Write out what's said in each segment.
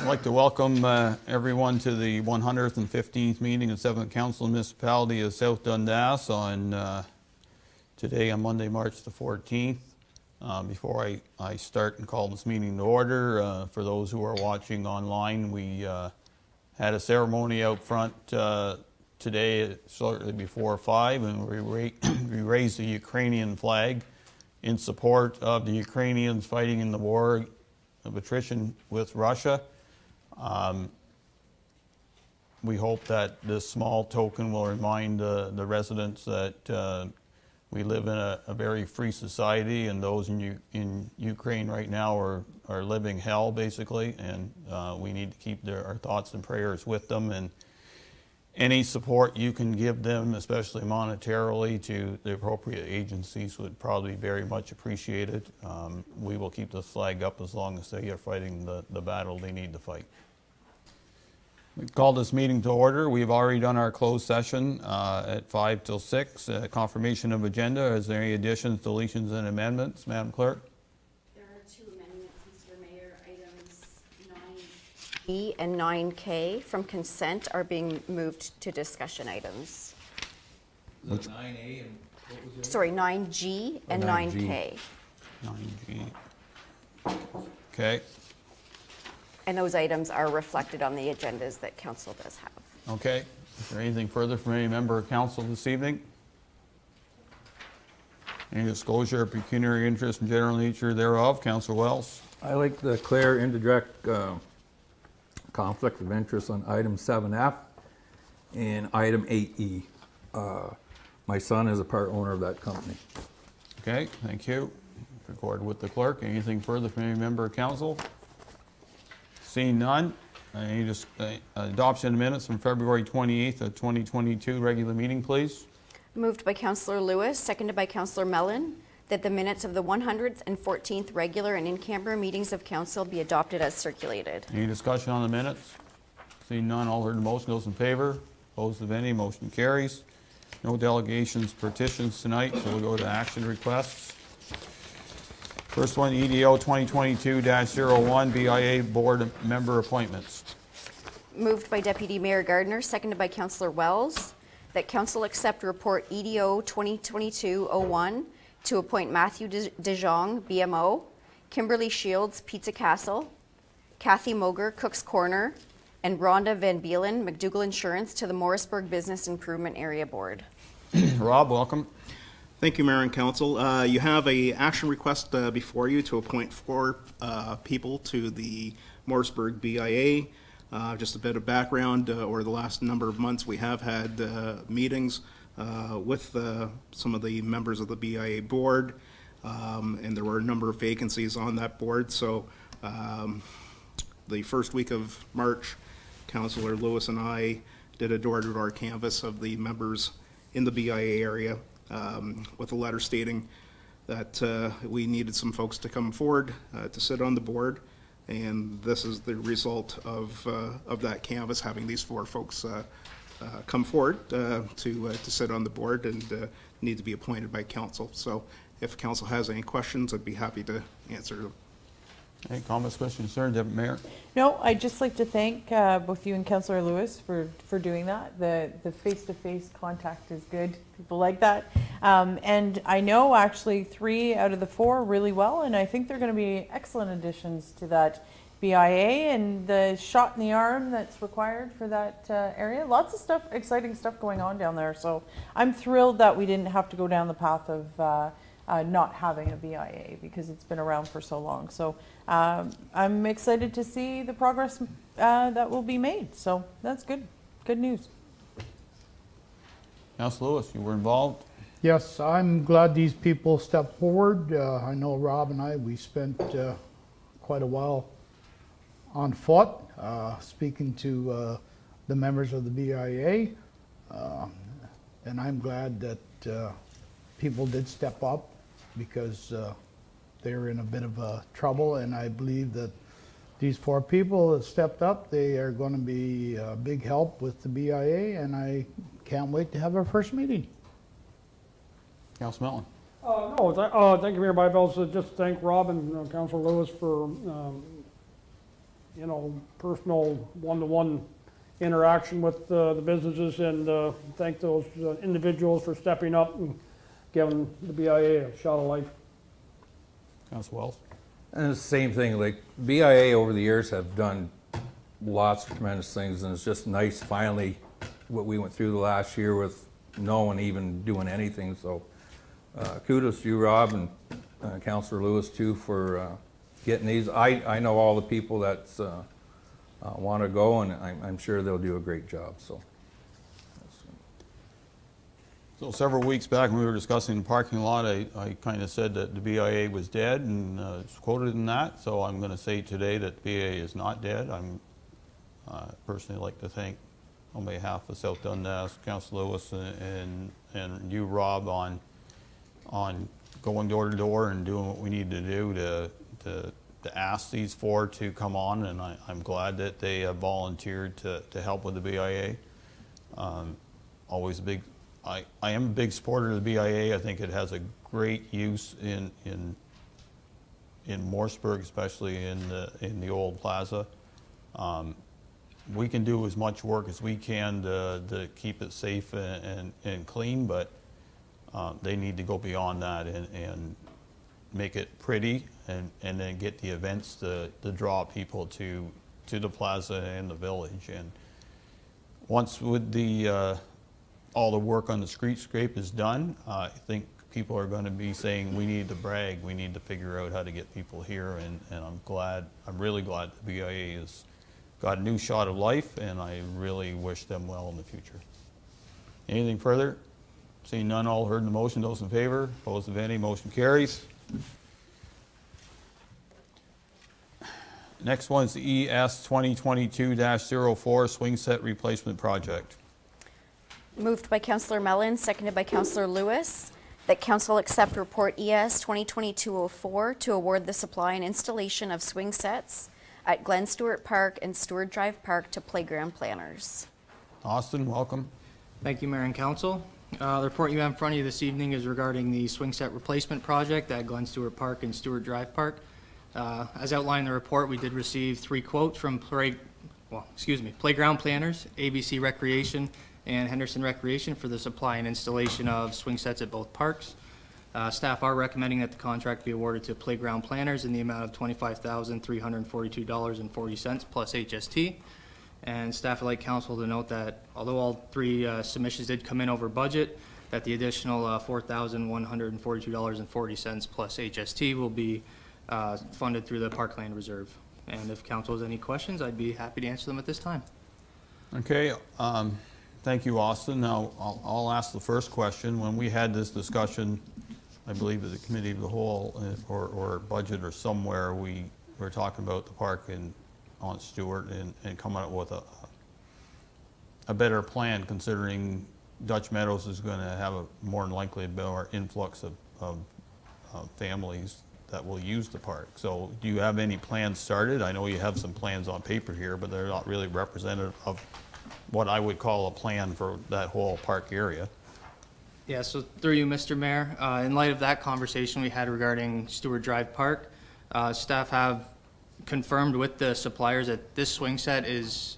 I'd like to welcome everyone to the 115th meeting of 7th Council Municipality of South Dundas on today on Monday, March the 14th. Before I start and call this meeting to order, for those who are watching online, we had a ceremony out front today shortly before 5, and we raised the Ukrainian flag in support of the Ukrainians fighting in the war of attrition with Russia. We hope that this small token will remind the residents that we live in a very free society, and those in Ukraine right now are living hell, basically, and we need to keep our thoughts and prayers with them, and any support you can give them, especially monetarily, to the appropriate agencies would probably be very much appreciated. We will keep the flag up as long as they are fighting the battle they need to fight. We call this meeting to order. We've already done our closed session at 5 till 6. Confirmation of agenda. Is there any additions, deletions, and amendments, Madam Clerk? There are 2 amendments, Mr. Mayor. Items 9E and 9K from consent are being moved to discussion items. Which? 9A and what was it? Sorry, 9G and 9K. 9G. Okay. And those items are reflected on the agendas that council does have. Okay. Is there anything further from any member of council this evening? Any disclosure of pecuniary interest and general nature thereof? Councillor Wells. I like to declare indirect conflict of interest on item 7F and item 8E. My son is a part owner of that company. Okay, thank you. Record with the clerk. Anything further from any member of council? Seeing none, any adoption of minutes from February 28th of 2022 regular meeting, please. Moved by Councillor Lewis, seconded by Councillor Mellon, that the minutes of the 114th regular and in-camera meetings of council be adopted as circulated. Any discussion on the minutes? Seeing none, all heard the motion. Those in favor? Opposed, if any, motion carries. No delegations, petitions tonight, so we'll go to action requests. First one, EDO 2022-01, BIA Board Member Appointments. Moved by Deputy Mayor Gardner, seconded by Councillor Wells, that council accept report EDO 2022-01 to appoint Matthew DeJong, BMO, Kimberly Shields, Pizza Castle, Kathy Moger, Cook's Corner, and Rhonda Van Beelen, McDougall Insurance, to the Mooresburg Business Improvement Area Board. Rob, welcome. Thank you, Mayor and Council. You have an action request before you to appoint 4 people to the Mooresburg BIA. Just a bit of background, over the last number of months we have had meetings with some of the members of the BIA board, and there were a number of vacancies on that board. So the first week of March, Councillor Lewis and I did a door-to-door canvass of the members in the BIA area, with a letter stating that we needed some folks to come forward to sit on the board, and this is the result of that canvas, having these 4 folks come forward to sit on the board and need to be appointed by council. So if council has any questions, I'd be happy to answer them. Any comments, questions, concerns, Deputy Mayor? No, I'd just like to thank both you and Councillor Lewis for doing that. The face-to-face contact is good. People like that. And I know actually 3 out of the 4 really well, and I think they're going to be excellent additions to that BIA and the shot in the arm that's required for that area. Lots of stuff, exciting stuff going on down there. So I'm thrilled that we didn't have to go down the path of not having a BIA, because it's been around for so long. So I'm excited to see the progress that will be made. So that's good. Good news. Councillor Lewis, you were involved? Yes, I'm glad these people stepped forward. I know Rob and we spent quite a while on foot speaking to the members of the BIA, and I'm glad that people did step up, because they're in a bit of trouble, and I believe that these 4 people that stepped up, they are going to be a big help with the BIA, and I can't wait to have our first meeting. Councillor Mellon. Thank you, Mayor Bylaw. Just thank Rob and Councillor Lewis for you know, personal one-to-one interaction with the businesses, and thank those individuals for stepping up and giving the BIA a shot of life. Councilor Wells? And it's the same thing, like BIA over the years have done lots of tremendous things, and it's just nice finally what we went through the last year with no one even doing anything. So kudos to you, Rob, and Councilor Lewis too for getting these. I know all the people that want to go, and I'm sure they'll do a great job. So several weeks back when we were discussing the parking lot, I kind of said that the BIA was dead, and it's quoted in that. So I'm going to say today that the BIA is not dead. I'm personally like to thank, on behalf of South Dundas, Councilor Lewis, and you, Rob, on going door to door and doing what we need to do to ask these four to come on, and I'm glad that they have volunteered to help with the BIA. Always a big. I am a big supporter of the BIA. I think it has a great use in Mooresburg, especially in the old plaza. We can do as much work as we can to keep it safe and clean, but they need to go beyond that and make it pretty, and then get the events to draw people to the plaza and the village. And once with the all the work on the streetscape is done, I think people are going to be saying we need to brag, we need to figure out how to get people here, and I'm really glad the BIA has got a new shot of life, and I really wish them well in the future. Anything further? Seeing none, all heard the motion. Those in favor, opposed if any, motion carries. Next one is the ES 2022-04 swing set replacement project. Moved by Councillor Mellon, seconded by Councillor Lewis, that Council accept report ES 2022-04 to award the supply and installation of swing sets at Glen Stewart Park and Stewart Drive Park to playground planners. Austin, welcome. Thank you, Mayor and Council. The report you have in front of you this evening is regarding the swing set replacement project at Glen Stewart Park and Stewart Drive Park. As outlined in the report, we did receive 3 quotes from playground planners, ABC Recreation, and Henderson Recreation for the supply and installation of swing sets at both parks. Staff are recommending that the contract be awarded to playground planners in the amount of $25,342.40 plus HST. And staff would like council to note that although all 3 submissions did come in over budget, that the additional $4,142.40 plus HST will be funded through the Parkland Reserve. And if council has any questions, I'd be happy to answer them at this time. Okay. Thank you, Austin. Now, I'll ask the first question. When we had this discussion, I believe at the Committee of the Whole or Budget or somewhere, we were talking about the park on Stewart and coming up with a better plan, considering Dutch Meadows is going to have a more than likely more influx of families that will use the park. So do you have any plans started? I know you have some plans on paper here, but they're not really representative of what I would call a plan for that whole park area. Yeah, so through you, Mr. Mayor, in light of that conversation we had regarding Stewart Drive Park, staff have confirmed with the suppliers that this swing set is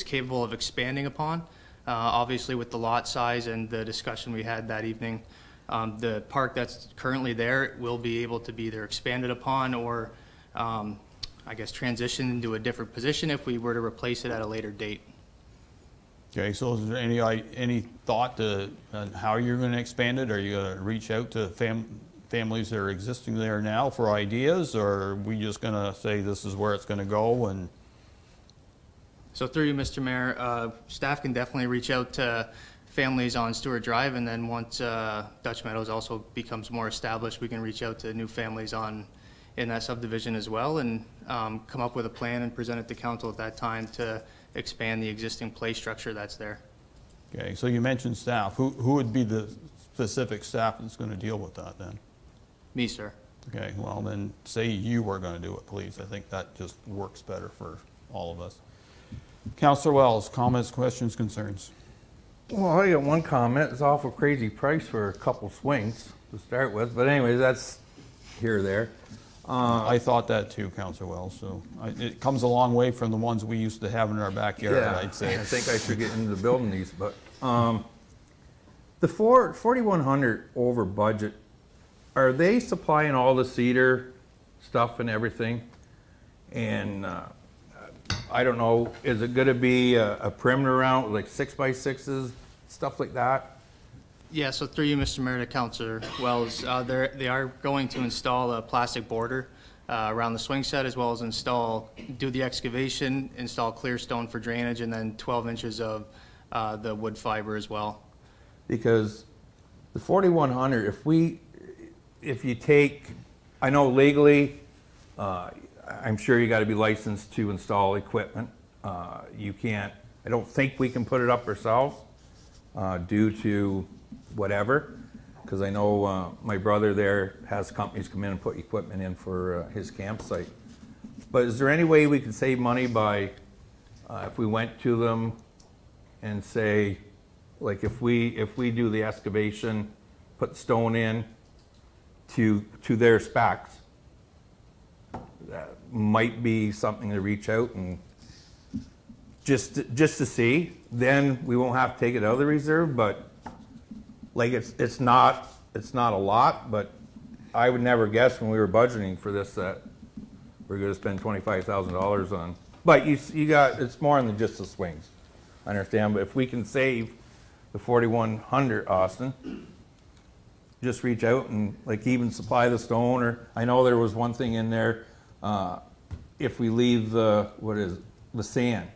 capable of expanding upon. Obviously with the lot size and the discussion we had that evening, the park that's currently there will be able to be either expanded upon or I guess transition into a different position if we were to replace it at a later date. Okay, so is there any thought to how you're going to expand it? Are you going to reach out to families that are existing there now for ideas, or are we just going to say this is where it's going to go? And so through you, Mr. Mayor, staff can definitely reach out to families on Stewart Drive, and then once Dutch Meadows also becomes more established, we can reach out to new families in that subdivision as well, and come up with a plan and present it to council at that time to expand the existing play structure that's there. okay, so you mentioned staff. Who would be the specific staff that's going to deal with that then? Me, sir. Okay, well then say you were going to do it, please. I think that just works better for all of us. Councillor Wells, comments, questions, concerns? Well, I got one comment. It's awful crazy price for a couple swings to start with, but anyways, that's here or there. I thought that too, Councillor Wells, so it comes a long way from the ones we used to have in our backyard, I'd say. I think I should get into building these, but the 4,100 over budget, are they supplying all the cedar stuff and everything? And I don't know, is it gonna be a perimeter around, like 6x6s, stuff like that? Yeah, so through you, Mr. Mayor, to Councillor Wells, they are going to install a plastic border around the swing set, as well as do the excavation, install clear stone for drainage, and then 12 inches of the wood fiber as well. Because the 4,100, if you take, I know legally, I'm sure you gotta be licensed to install equipment. You can't, I don't think we can put it up ourselves due to whatever, because I know my brother there has companies come in and put equipment in for his campsite. But is there any way we could save money by, if we went to them and say, like if we do the excavation, put stone in to their specs, that might be something to reach out and just to see. Then we won't have to take it out of the reserve, but like it's not a lot, but I would never guess when we were budgeting for this that we're going to spend $25,000 on. But you got, it's more than just the swings, I understand. But if we can save the 4,100, Austin, just reach out and like even supply the stone. Or I know there was one thing in there. If we leave the sand,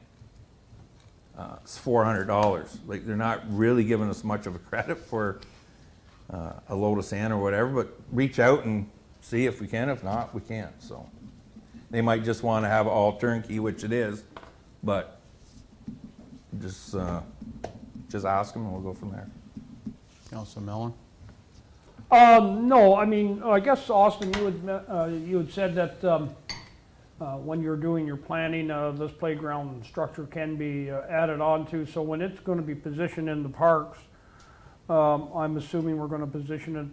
it's $400. Like they're not really giving us much of a credit for a load of sand or whatever, but reach out and see if we can. If not, we can't. So they might just want to have all turnkey, which it is, but just ask them and we'll go from there. Councillor Mellon? No, I mean, I guess, Austin, you had said that when you're doing your planning, this playground structure can be added on to. So when it's going to be positioned in the parks, I'm assuming we're going to position it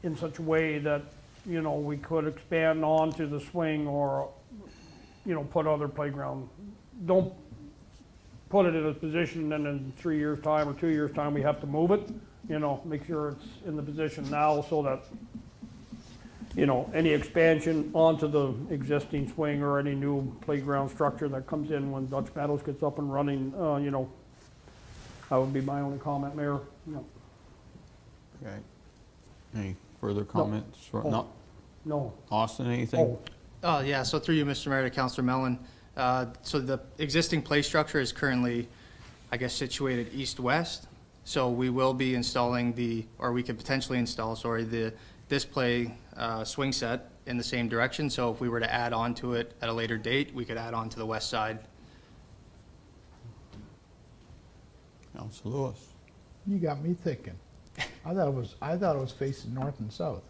in such a way that, you know, we could expand onto the swing or, you know, put other playground. Don't put it in a position and in 3 years' time or 2 years' time we have to move it. You know, make sure it's in the position now so that, you know, any expansion onto the existing swing or any new playground structure that comes in when Dutch Meadows gets up and running, you know, that would be my only comment, Mayor. No. Okay. Any further comments? No. No? No. Austin, anything? Oh, yeah, so through you, Mr. Mayor, to Councillor Mellon. So the existing play structure is currently, I guess, situated east-west. So we will be installing we could potentially install, this play swing set in the same direction. So if we were to add on to it at a later date, we could add on to the west side. Councillor Lewis? You got me thinking. I thought it was facing north and south.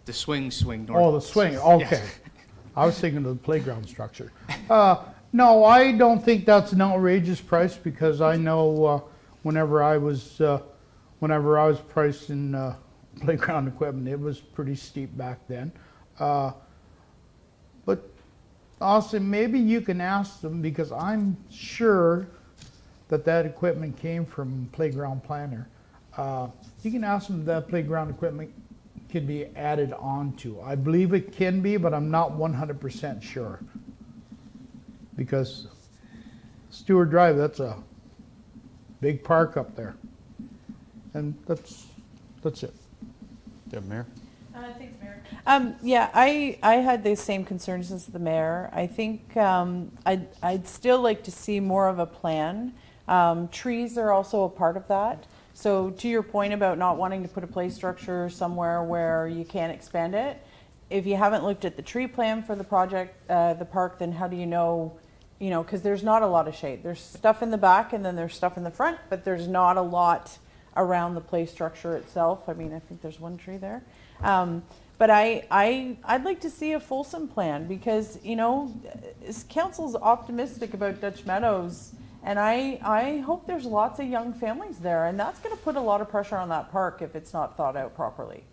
The swing north. Oh, the swing, okay. Yes. I was thinking of the playground structure. No, I don't think that's an outrageous price because I know whenever I was pricing playground equipment, it was pretty steep back then. But Austin, maybe you can ask them because I'm sure that equipment came from Playground Planner. You can ask them if that playground equipment can be added onto. I believe it can be, but I'm not 100% sure. Because Stewart Drive, that's a big park up there. And that's it. Deputy Mayor? Thanks, Mayor. Yeah, I had the same concerns as the mayor. I think I'd still like to see more of a plan. Trees are also a part of that. So to your point about not wanting to put a play structure somewhere where you can't expand it, if you haven't looked at the tree plan for the project, the park, then how do you know, because there's not a lot of shade. There's stuff in the back and then there's stuff in the front, but there's not a lot around the play structure itself. I mean, I think there's one tree there. But I'd like to see a fulsome plan because, council's optimistic about Dutch Meadows. And I hope there's lots of young families there, and that's going to put a lot of pressure on that park if it's not thought out properly.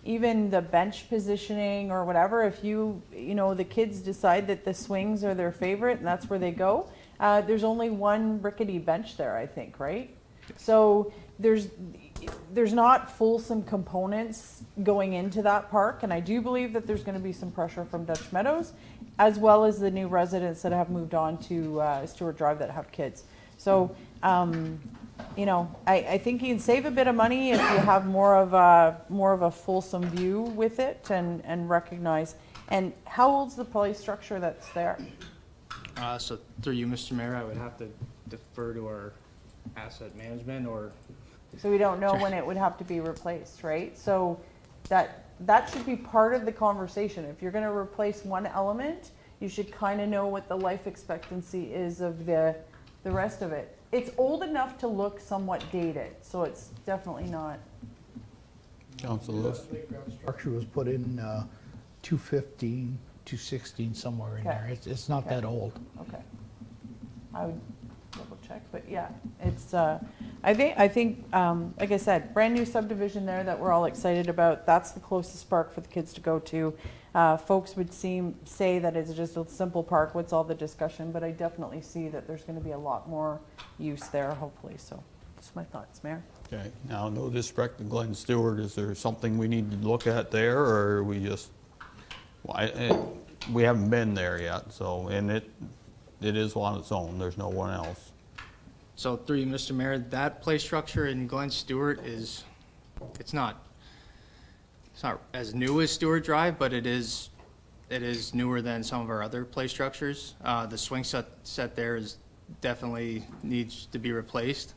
Even the bench positioning or whatever, if the kids decide that the swings are their favorite and that's where they go, there's only one rickety bench there, I think, right? So there's not fulsome components going into that park, and I do believe that there's going to be some pressure from Dutch Meadows, as well as the new residents that have moved on to Stewart Drive that have kids. So, I think you can save a bit of money if you have more of a fulsome view with it and recognize. And how old's the play structure that's there? So through you, Mr. Mayor, I would have to defer to our asset management or. So we don't know when it would have to be replaced, right? So that should be part of the conversation. If you're going to replace one element, you should kind of know what the life expectancy is of the rest of it. It's old enough to look somewhat dated, so it's definitely not. Councilor Lewis? Structure was put in 215, 216, somewhere in there. It's not that old. Okay. I would double check, but yeah, it's, I think, like I said, brand new subdivision there that we're all excited about. That's the closest park for the kids to go to. Folks would say that it's just a simple park. What's all the discussion? But I definitely see that there's going to be a lot more use there, hopefully. So that's my thoughts, Mayor. Okay, now no disrespect to Glenn Stewart, is there something we need to look at there, or are we just, we haven't been there yet, so, and it is on its own, there's no one else. So through you, Mr. Mayor, that play structure in Glen Stewart it's not as new as Stewart Drive, but it is newer than some of our other play structures. The swing set there definitely needs to be replaced,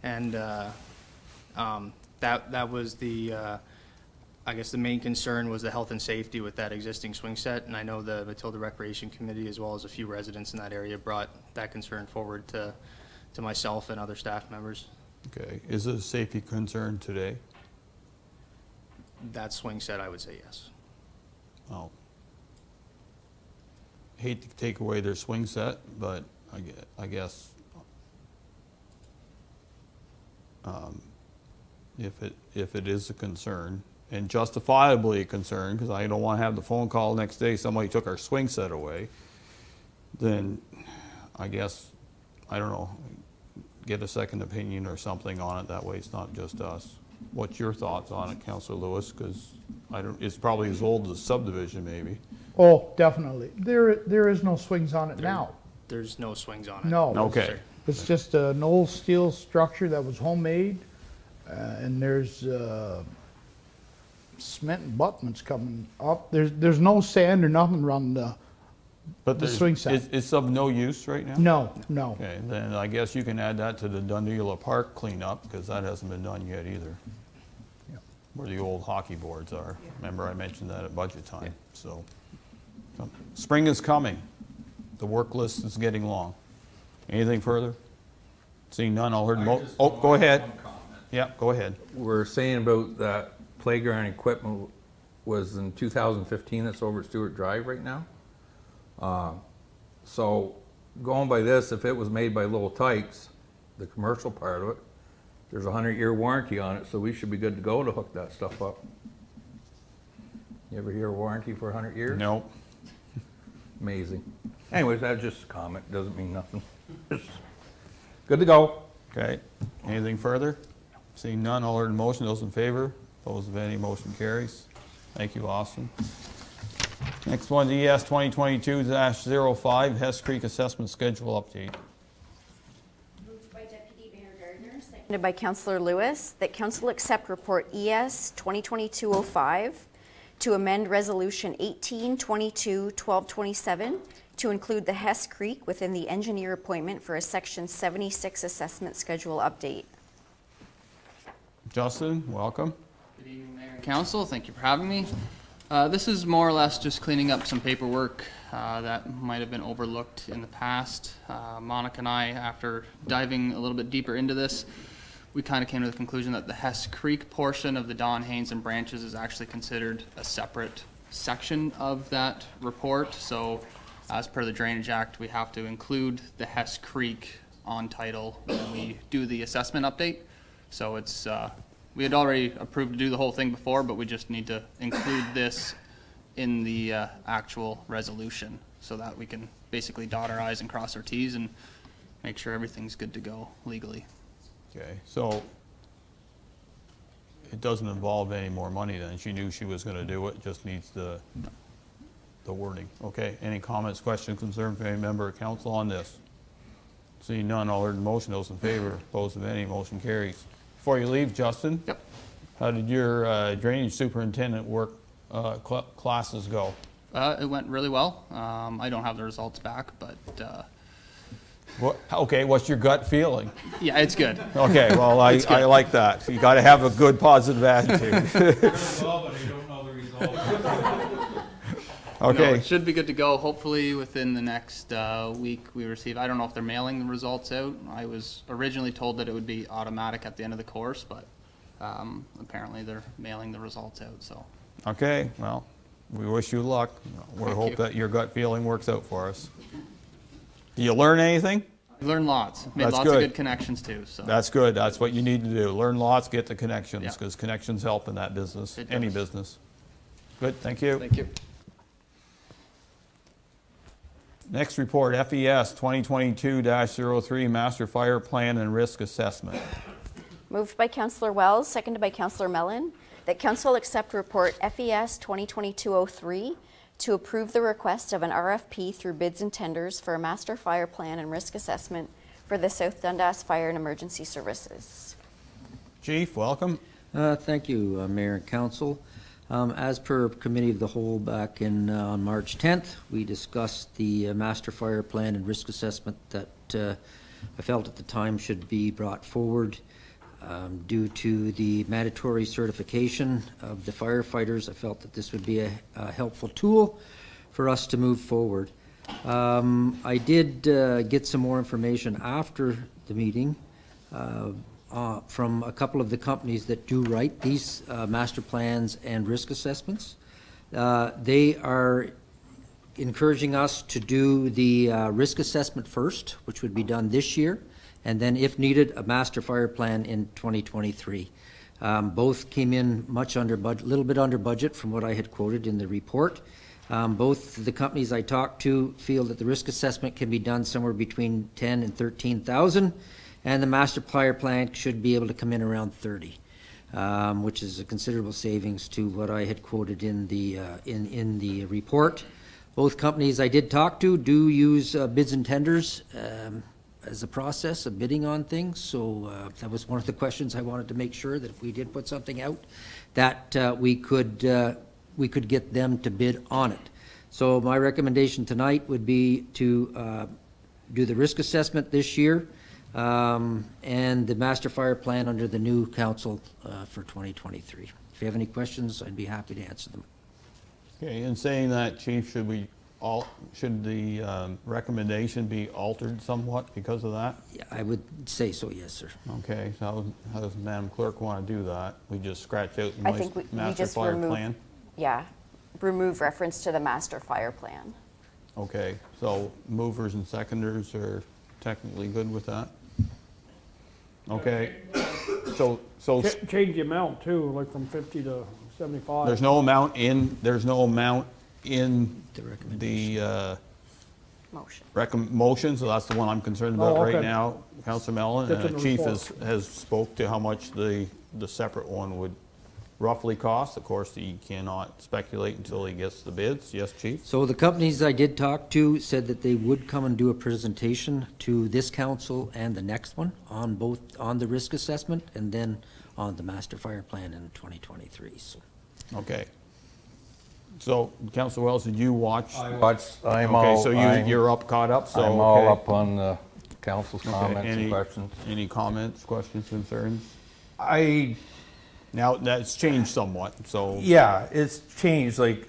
and that was I guess the main concern was the health and safety with that existing swing set, and I know the Matilda Recreation Committee as well as a few residents in that area brought that concern forward to myself and other staff members. Okay, is it a safety concern today? That swing set, I would say yes. Well, hate to take away their swing set, but I guess if it is a concern, and justifiably a concern, because I don't want to have the phone call next day somebody took our swing set away, then I guess, I don't know, get a second opinion or something on it. That way it's not just us. What's your thoughts on it, Councilor Lewis? Because it's probably as old as a subdivision, maybe. Oh, definitely. There is no swings on it now. There's no swings on it. No. Okay. It's just an old steel structure that was homemade, and there's cement abutments coming up. There's no sand or nothing around the swing set. It's of no use right now? No. Okay, then I guess you can add that to the Dundee Park cleanup, because that hasn't been done yet either. Yeah. Where the old hockey boards are. Remember I mentioned that at budget time. So spring is coming. The work list is getting long. Anything further? Seeing none, I'll hear go ahead. Yeah, go ahead. We're saying about that playground equipment was in 2015, that's over at Stewart Drive right now. So going by this, if it was made by Little Tykes, the commercial part of it, there's a 100-year warranty on it, so we should be good to go to hook that stuff up. You ever hear a warranty for 100 years? Nope. Amazing. Anyways, that's just a comment, doesn't mean nothing. Just good to go. Okay, anything further? Seeing none, I'll hear the motion. Those in favor? Opposed, if any, motion carries. Thank you, Austin. Next one, ES 2022-05, Hess Creek Assessment Schedule Update. Moved by Deputy Mayor Gardner, seconded by Councilor Lewis, that Council accept Report ES 2022-05 to amend Resolution 18-22-1227 to include the Hess Creek within the engineer appointment for a Section 76 assessment schedule update. Justin, welcome. Good evening, Mayor and Council. Thank you for having me. This is more or less just cleaning up some paperwork that might have been overlooked in the past. Monica and I, after diving a little bit deeper into this, we kind of came to the conclusion that the Hess Creek portion of the Don Haynes and branches is actually considered a separate section of that report. So as per the Drainage Act, we have to include the Hess Creek on title when we do the assessment update. So it's we had already approved to do the whole thing before, but we just need to include this in the actual resolution so that we can basically dot our i's and cross our t's and make sure everything's good to go legally. Okay, so it doesn't involve any more money then. She knew she was going to do it, just needs the wording. Okay, any comments, questions, concerns from any member of council on this? Seeing none, all heard the motion, those in favor, opposed if any, motion carries. Before you leave, Justin? Yep. How did your drainage superintendent work classes go? It went really well. I don't have the results back, but Okay, what's your gut feeling? yeah, it's good. Okay, well, I like that. You got to have a good positive attitude. Okay. No, it should be good to go. Hopefully within the next week we receive. I don't know if they're mailing the results out. I was originally told that it would be automatic at the end of the course, but apparently they're mailing the results out. So. Okay, well, we wish you luck. We hope that your gut feeling works out for us. Do you learn anything? I learned lots. Made That's lots good. of good connections too. So. That's good. That's what you need to do. Learn lots, get the connections, Yeah. because connections help in that business, It any does. business. Good, thank you. Thank you. Next report, FES 2022-03 Master Fire Plan and Risk Assessment. Moved by Councillor Wells, seconded by Councillor Mellon, that Council accept report FES 2022-03 to approve the request of an RFP through bids and tenders for a master fire plan and risk assessment for the South Dundas Fire and Emergency Services. Chief, welcome. Thank you, Mayor and Council. As per Committee of the Whole back in on March 10th, we discussed the Master Fire Plan and Risk Assessment that I felt at the time should be brought forward. Due to the mandatory certification of the firefighters, I felt that this would be a helpful tool for us to move forward. I did get some more information after the meeting from a couple of the companies that do write these master plans and risk assessments. They are encouraging us to do the risk assessment first, which would be done this year, and then, if needed, a master fire plan in 2023. Both came in much under budget, a little bit under budget from what I had quoted in the report. Both the companies I talked to feel that the risk assessment can be done somewhere between 10 and 13,000, and the master fire plan should be able to come in around 30, which is a considerable savings to what I had quoted in the report. Both companies I did talk to do use bids and tenders as a process of bidding on things, so that was one of the questions I wanted to make sure that if we did put something out, that we could get them to bid on it. So my recommendation tonight would be to do the risk assessment this year and the master fire plan under the new council for 2023. If you have any questions, I'd be happy to answer them. Okay, in saying that, Chief, should the recommendation be altered somewhat because of that? Yeah, I would say so, yes, sir. Okay, so how does Madam Clerk want to do that? We just scratch out I the think we master just fire remove, plan? yeah, remove reference to the master fire plan. Okay, so movers and seconders are technically good with that? Okay, so Change the amount too, like from 50 to 75. there's no amount in The the Motion. motion, so that's the one I'm concerned about Oh, right okay. now. Councilor Mellon, That's in the Chief report. has spoke to how much the separate one would roughly cost. Of course, he cannot speculate until he gets the bids. Yes, Chief? So the companies I did talk to said that they would come and do a presentation to this council and the next one on both, on the risk assessment and then on the master fire plan in 2023. So. Okay. So, Councilor Wells, did you watch? I'm Okay, all, so you're caught up, so. I'm all okay. up on the council's Okay, comments and questions. Any comments, questions, concerns? I, Now, that's changed somewhat, so. yeah, it's changed, like,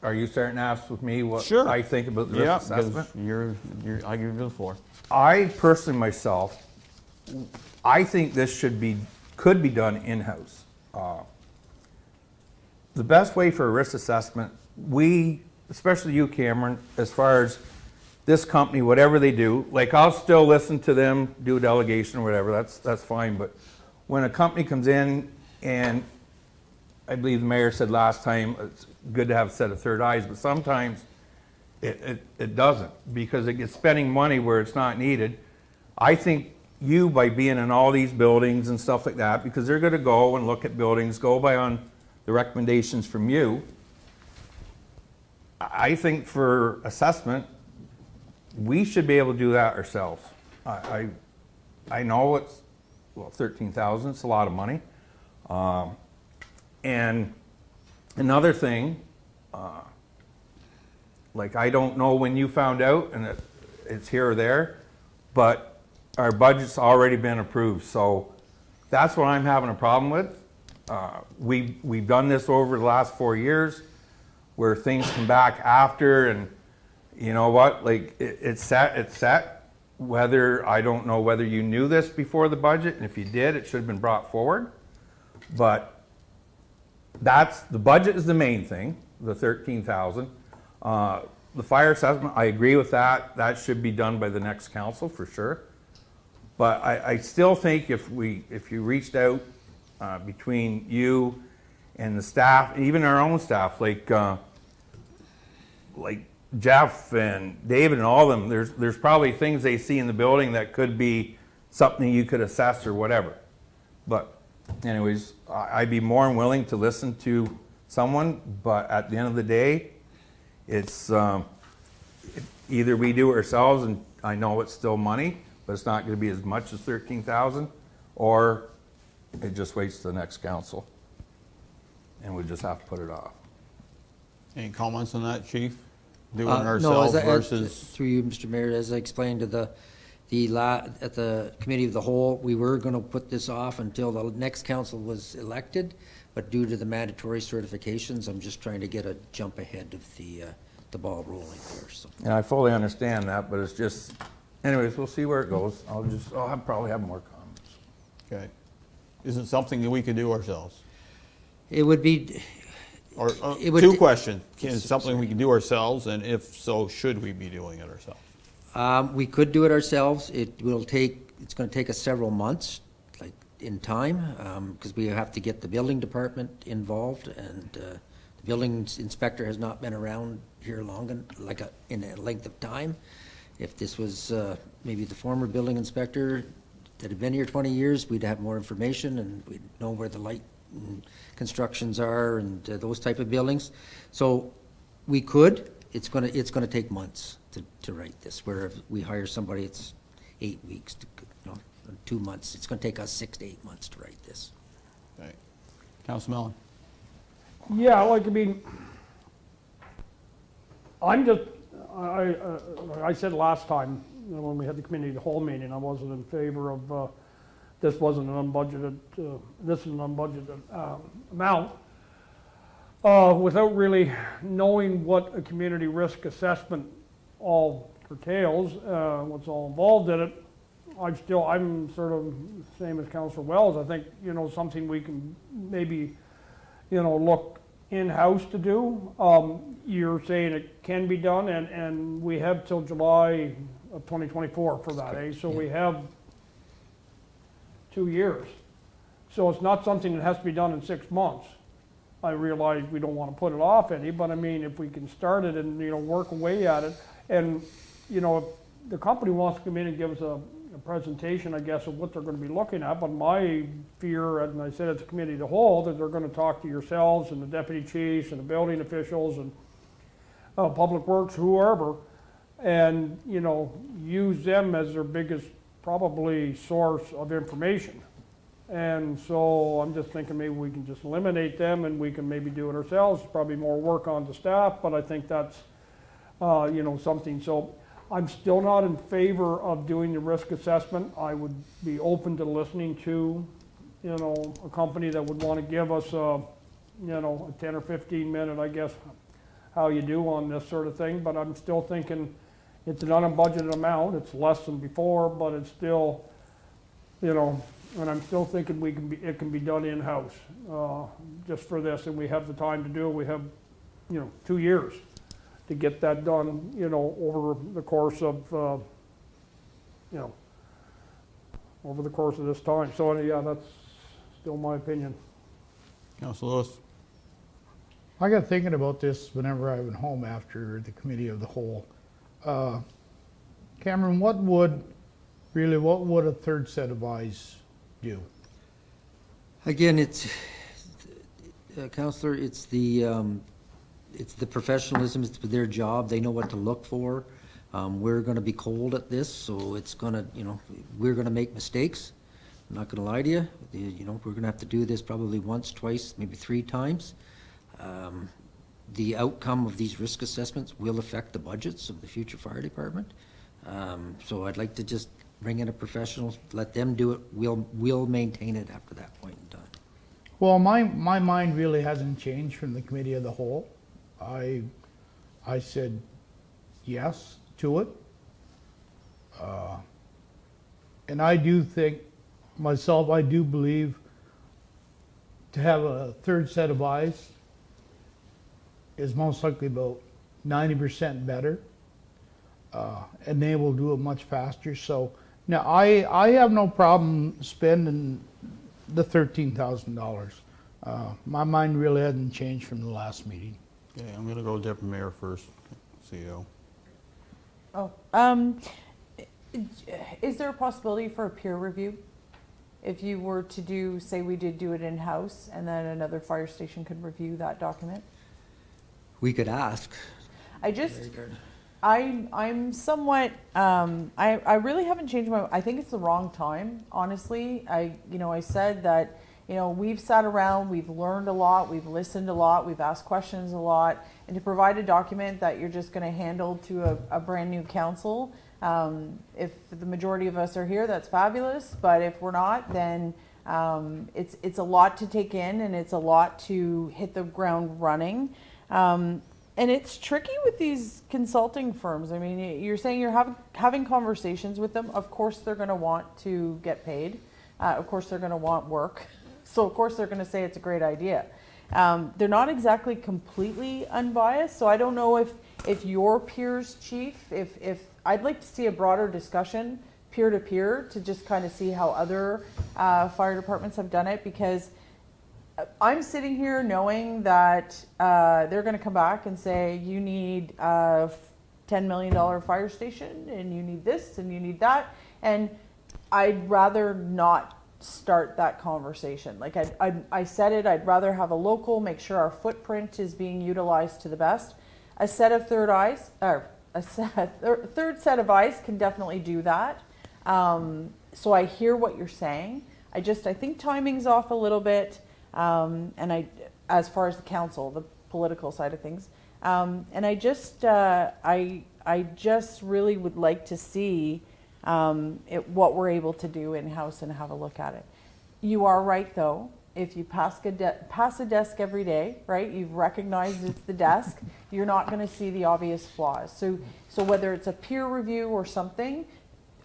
are you starting to ask with me what Sure. I think about the Yeah, risk assessment? because I give you the floor. I personally myself, I think this could be done in-house. The best way for a risk assessment, we, especially you, Cameron, as far as this company, whatever they do, like I'll still listen to them do a delegation or whatever, that's fine, but when a company comes in, and I believe the mayor said last time, it's good to have a set of third eyes, but sometimes it doesn't, because it gets spending money where it's not needed. I think you, by being in all these buildings and stuff like that, because they're gonna go and look at buildings, go by on the recommendations from you, I think for assessment, we should be able to do that ourselves. I know it's, well, 13,000, it's a lot of money. And another thing, like, I don't know when you found out, and it's here or there, but our budget's already been approved, so that's what I'm having a problem with. We've done this over the last 4 years, where things come back after, and you know what, like, it's set. Whether, I don't know whether you knew this before the budget, and if you did, it should have been brought forward. But the budget is the main thing, the 13,000. The fire assessment, I agree with that. That should be done by the next council for sure. But I still think if you reached out between you and the staff, even our own staff, like Jeff and David and all of them, there's probably things they see in the building that could be something you could assess or whatever. But anyways, I'd be more than willing to listen to someone, but at the end of the day, it's either we do it ourselves, and I know it's still money, but it's not going to be as much as 13,000, or it just waits to the next council, and we just have to put it off. Any comments on that, Chief? Doing No, ourselves versus... through you, Mr. Mayor, as I explained to at the committee of the whole, we were going to put this off until the next council was elected, but due to the mandatory certifications, I'm just trying to get a jump ahead of the ball rolling here. So. And I fully understand that, but it's just, anyways, we'll see where it goes. I'll probably have more comments. Okay. Is it something that we could do ourselves? It would be... Or two questions. Is it something we can do ourselves, and if so, should we be doing it ourselves? We could do it ourselves. It's going to take us several months, like in time, because we have to get the building department involved, and the building inspector has not been around here long, in a length of time. If this was maybe the former building inspector that had been here 20 years, we'd have more information, and we'd know where the light and constructions are and those type of buildings. So we could. It's going to take months to write this. Where if we hire somebody, it's 8 weeks to 2 months. It's going to take us 6 to 8 months to write this. Okay. Councilor Mellon. Yeah, like, I mean, I said last time, when we had the committee of the whole meeting, I wasn't in favor of, this wasn't an unbudgeted, this is an unbudgeted amount. Without really knowing what a community risk assessment all curtails, what's all involved in it, I'm sort of the same as Councillor Wells. I think, something we can maybe, look in-house to do. You're saying it can be done, and we have till July of 2024 for that, eh? So we have 2 years. So it's not something that has to be done in 6 months. I realize we don't want to put it off any, but I mean, if we can start it and, work away at it, and, if the company wants to come in and give us a presentation, I guess, of what they're going to be looking at, but my fear, and I said at the committee of the whole, that they're going to talk to yourselves and the deputy chiefs and the building officials and public works, whoever, and, use them as their biggest, probably, source of information. And so I'm just thinking maybe we can just eliminate them and we can maybe do it ourselves. It's probably more work on the staff, but I think that's, something. So I'm still not in favor of doing the risk assessment. I would be open to listening to, a company that would want to give us a 10 or 15 minute, I guess, how you do on this sort of thing. But I'm still thinking it's an unbudgeted amount. It's less than before, but it's still, and I'm still thinking it can be done in-house, just for this, and we have the time to do it. We have, 2 years to get that done, over the course of, over the course of this time. So yeah, that's still my opinion. Councilor Lewis? I got thinking about this whenever I went home after the committee of the whole. Cameron, what would a third set of eyes do? Again, it's, Counselor, it's the professionalism, it's their job, they know what to look for. We're gonna be cold at this, so it's gonna, we're gonna make mistakes. I'm not gonna lie to you, we're gonna have to do this probably once, twice, maybe 3 times. The outcome of these risk assessments will affect the budgets of the future fire department. So I'd like to just bring in a professional, let them do it, we'll maintain it after that point in time. Well, my mind really hasn't changed from the committee of the whole. I said yes to it. And I do think, myself, I do believe to have a third set of eyes is most likely about 90% better. And they will do it much faster. So now I have no problem spending the $13,000. My mind really hasn't changed from the last meeting. Okay, I'm going to go Deputy Mayor first, CEO. Is there a possibility for a peer review? If you were to do, say we did do it in-house and then another fire station could review that document? We could ask. I'm somewhat, I really haven't changed I think it's the wrong time, honestly. I said that, we've sat around, we've learned a lot, we've listened a lot, we've asked questions a lot, and to provide a document that you're just gonna handle to a brand new council, if the majority of us are here, that's fabulous, but if we're not, then it's a lot to take in and it's a lot to hit the ground running. And it's tricky with these consulting firms. I mean, you're saying you're having conversations with them. Of course, they're going to want to get paid. Of course, they're going to want work. So, of course, they're going to say it's a great idea. They're not exactly completely unbiased. So I don't know if your peers, Chief, if I'd like to see a broader discussion peer-to-peer to just kind of see how other fire departments have done it, because I'm sitting here knowing that they're going to come back and say, you need a $10 million fire station and you need this and you need that. And I'd rather not start that conversation. Like I said it, I'd rather have a local, make sure our footprint is being utilized to the best. A set of third eyes, or third set of eyes can definitely do that. So I hear what you're saying. I think timing's off a little bit. And as far as the council, the political side of things, and I just really would like to see what we're able to do in-house and have a look at it. You are right, though. If you pass a desk every day, right, you've recognized it's the desk, you're not going to see the obvious flaws. So whether it's a peer review or something,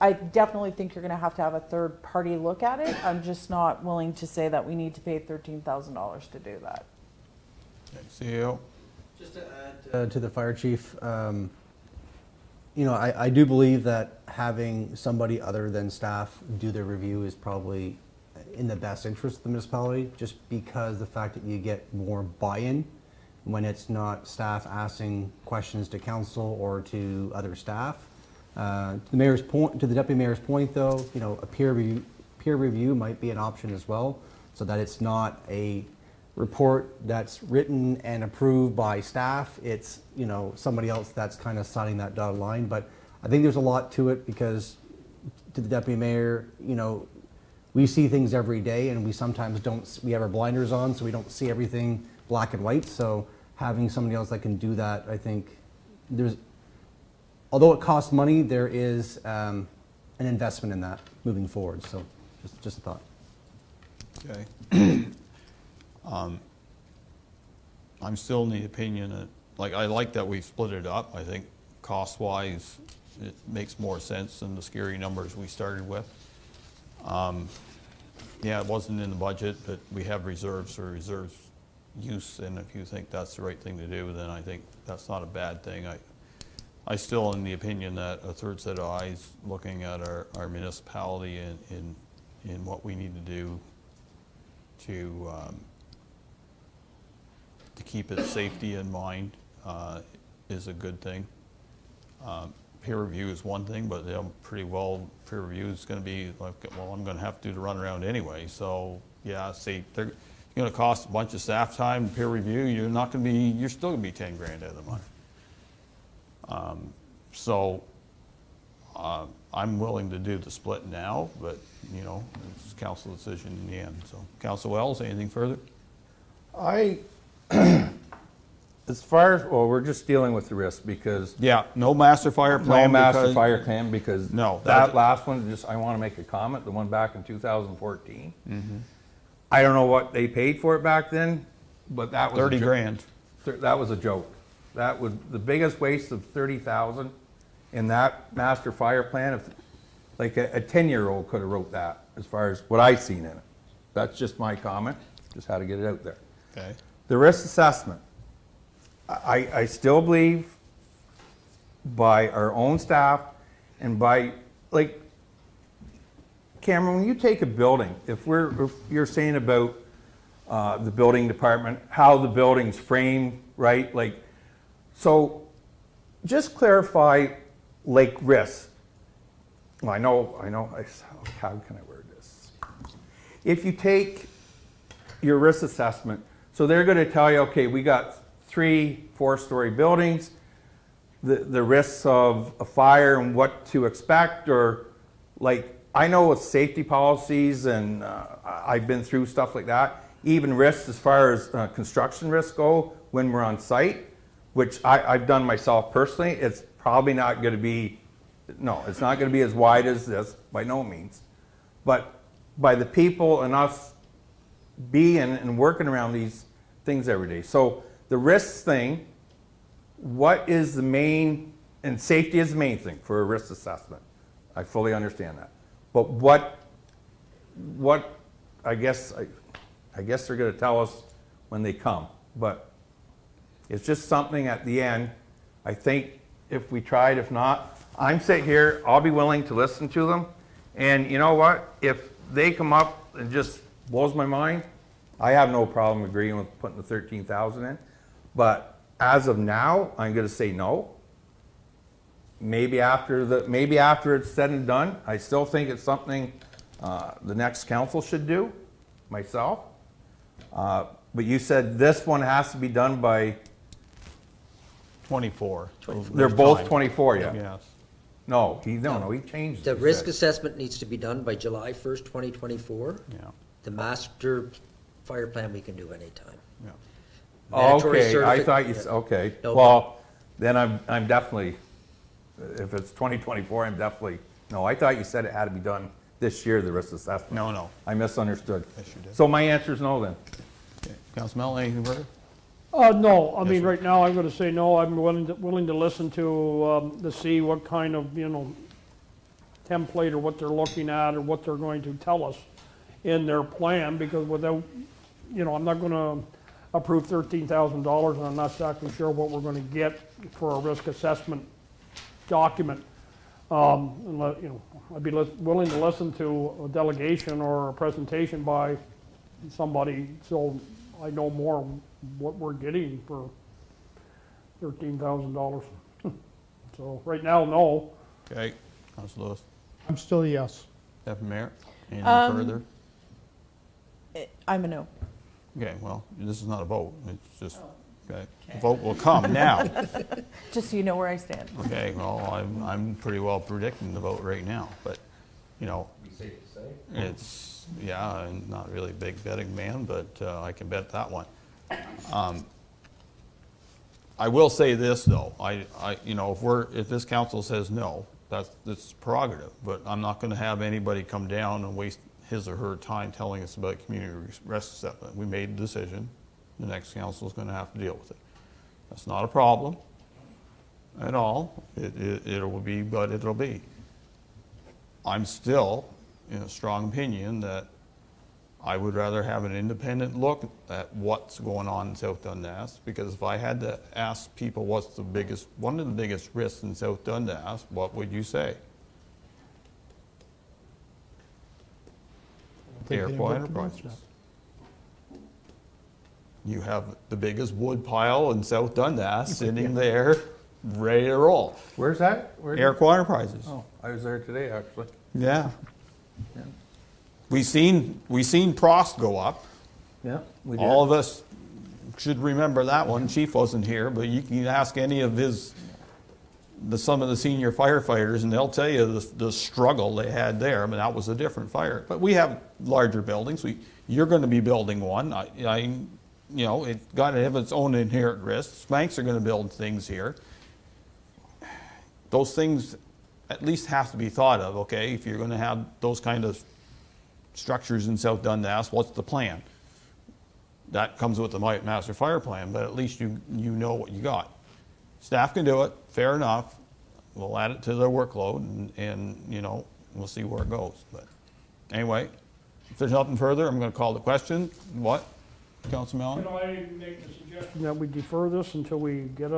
I definitely think you're going to have a third party look at it. I'm just not willing to say that we need to pay $13,000 to do that. Okay, CEO? Just to add to the fire chief, I do believe that having somebody other than staff do the review is probably in the best interest of the municipality, just because the fact that you get more buy-in when it's not staff asking questions to council or to other staff. To the deputy mayor's point, though, a peer review might be an option as well, so that it's not a report that's written and approved by staff. It's somebody else that's kind of signing that dotted line. But I think there's a lot to it, because to the deputy mayor, we see things every day, and we sometimes don't. We have our blinders on, so we don't see everything black and white. So having somebody else that can do that, I think although it costs money, there is an investment in that moving forward. So just a thought. Okay. I'm still in the opinion that, I like that we've split it up. I think cost-wise, it makes more sense than the scary numbers we started with. Yeah, it wasn't in the budget, but we have reserves for reserves use, and if you think that's the right thing to do, then I think that's not a bad thing. I still in the opinion that a third set of eyes looking at our municipality and what we need to do to keep its safety in mind is a good thing. Peer review is one thing, but pretty well peer review is going to be like, well, I'm going to have to do the runaround anyway. So yeah, see, they're going to cost a bunch of staff time. Peer review, you're still going to be 10 grand out of the money. I'm willing to do the split now, but you know, it's council decision in the end. So, Council Wells, anything further? As far as, well, we're just dealing with the risk because. Yeah, no master fire plan. No master fire plan because no, that last one, I want to make a comment, the one back in 2014. Mm-hmm. I don't know what they paid for it back then, but that was 30 grand. That was a joke. That was the biggest waste of 30,000 in that master fire plan. If like a 10-year-old could have wrote that, as far as what I've seen in it. That's just my comment. Just had to get it out there. Okay. The risk assessment. I still believe by our own staff and by, like, Cameron, when you take a building, if you're saying about the building department, how the building's framed, right? Like, so just clarify, like, risk. Well, I know, how can I word this? If you take your risk assessment, so they're going to tell you, okay, we got 3 4-story buildings, the risks of a fire and what to expect, or like, I know with safety policies and I've been through stuff like that, even risks as far as construction risks go when we're on site, which I've done myself personally. It's probably not going to be, no, it's not going to be as wide as this, by no means. But by the people and us being and working around these things every day. So the risks thing, what is the main, and safety is the main thing for a risk assessment. I fully understand that. But what I guess they're going to tell us when they come. But it's just something at the end. I think if we tried, if not, I'm sitting here, I'll be willing to listen to them. And you know what? If they come up and just blows my mind, I have no problem agreeing with putting the 13,000 in. But as of now, I'm going to say no. Maybe after it's said and done, I still think it's something the next council should do, myself. But you said this one has to be done by 24. They're both 24, yeah. Yes. No, he changed it. The risk assessment needs to be done by July 1st, 2024. Yeah. The master fire plan we can do anytime. Yeah. Okay, I thought you said, okay. No. Well, then I'm definitely, if it's 2024, I'm definitely, no, I thought you said it had to be done this year, the risk assessment. No. I misunderstood. Yes, you did. So my answer is no then. Okay. Councilman Mel, anything further? No, I mean, sir. right now, I'm gonna say no. I'm willing to listen to see what kind of, template or what they're looking at or what they're going to tell us in their plan, because without, I'm not gonna approve $13,000 and I'm not exactly sure what we're gonna get for a risk assessment document. I'd be willing to listen to a delegation or a presentation by somebody so I know more what we're getting for $13,000. So right now, no. Okay. Councilor Lewis. I'm still a yes. Deputy Mayor, anything further? I'm a no. Okay, well, this is not a vote. It's just, okay. The vote will come now. Just so you know where I stand. Okay, well, I'm pretty well predicting the vote right now, but, Be safe to say. it's, yeah, I'm not really a big betting man, but I can bet that one. I will say this, though. If this council says no, that's prerogative, but I'm not going to have anybody come down and waste his or her time telling us about community risk assessment. We made a decision. The next council is going to have to deal with it. That's not a problem at all. It will be, but it'll be. I'm still in a strong opinion that I would rather have an independent look at what's going on in South Dundas, because if I had to ask people what's one of the biggest risks in South Dundas, what would you say? Airport Enterprises. you have the biggest wood pile in South Dundas sitting there, ready to roll. Where's that? Airco Enterprises. Oh, I was there today, actually. Yeah. We seen Prost go up. Yeah, we did. All of us should remember that one. Chief wasn't here, but you can ask any of some of the senior firefighters, and they'll tell you the struggle they had there. I mean, that was a different fire. But we have larger buildings. You're going to be building one. You know, it's got to have its own inherent risks. Banks are going to build things here. Those things at least have to be thought of, okay? If you're going to have those kind of structures in South Dundas, what's the plan? That comes with the master fire plan, but at least you know what you got. Staff can do it, fair enough. We'll add it to their workload, and you know, we'll see where it goes. But anyway, if there's nothing further, I'm going to call the question. What, Councilor Mellon? Can I make the suggestion that we defer this until we get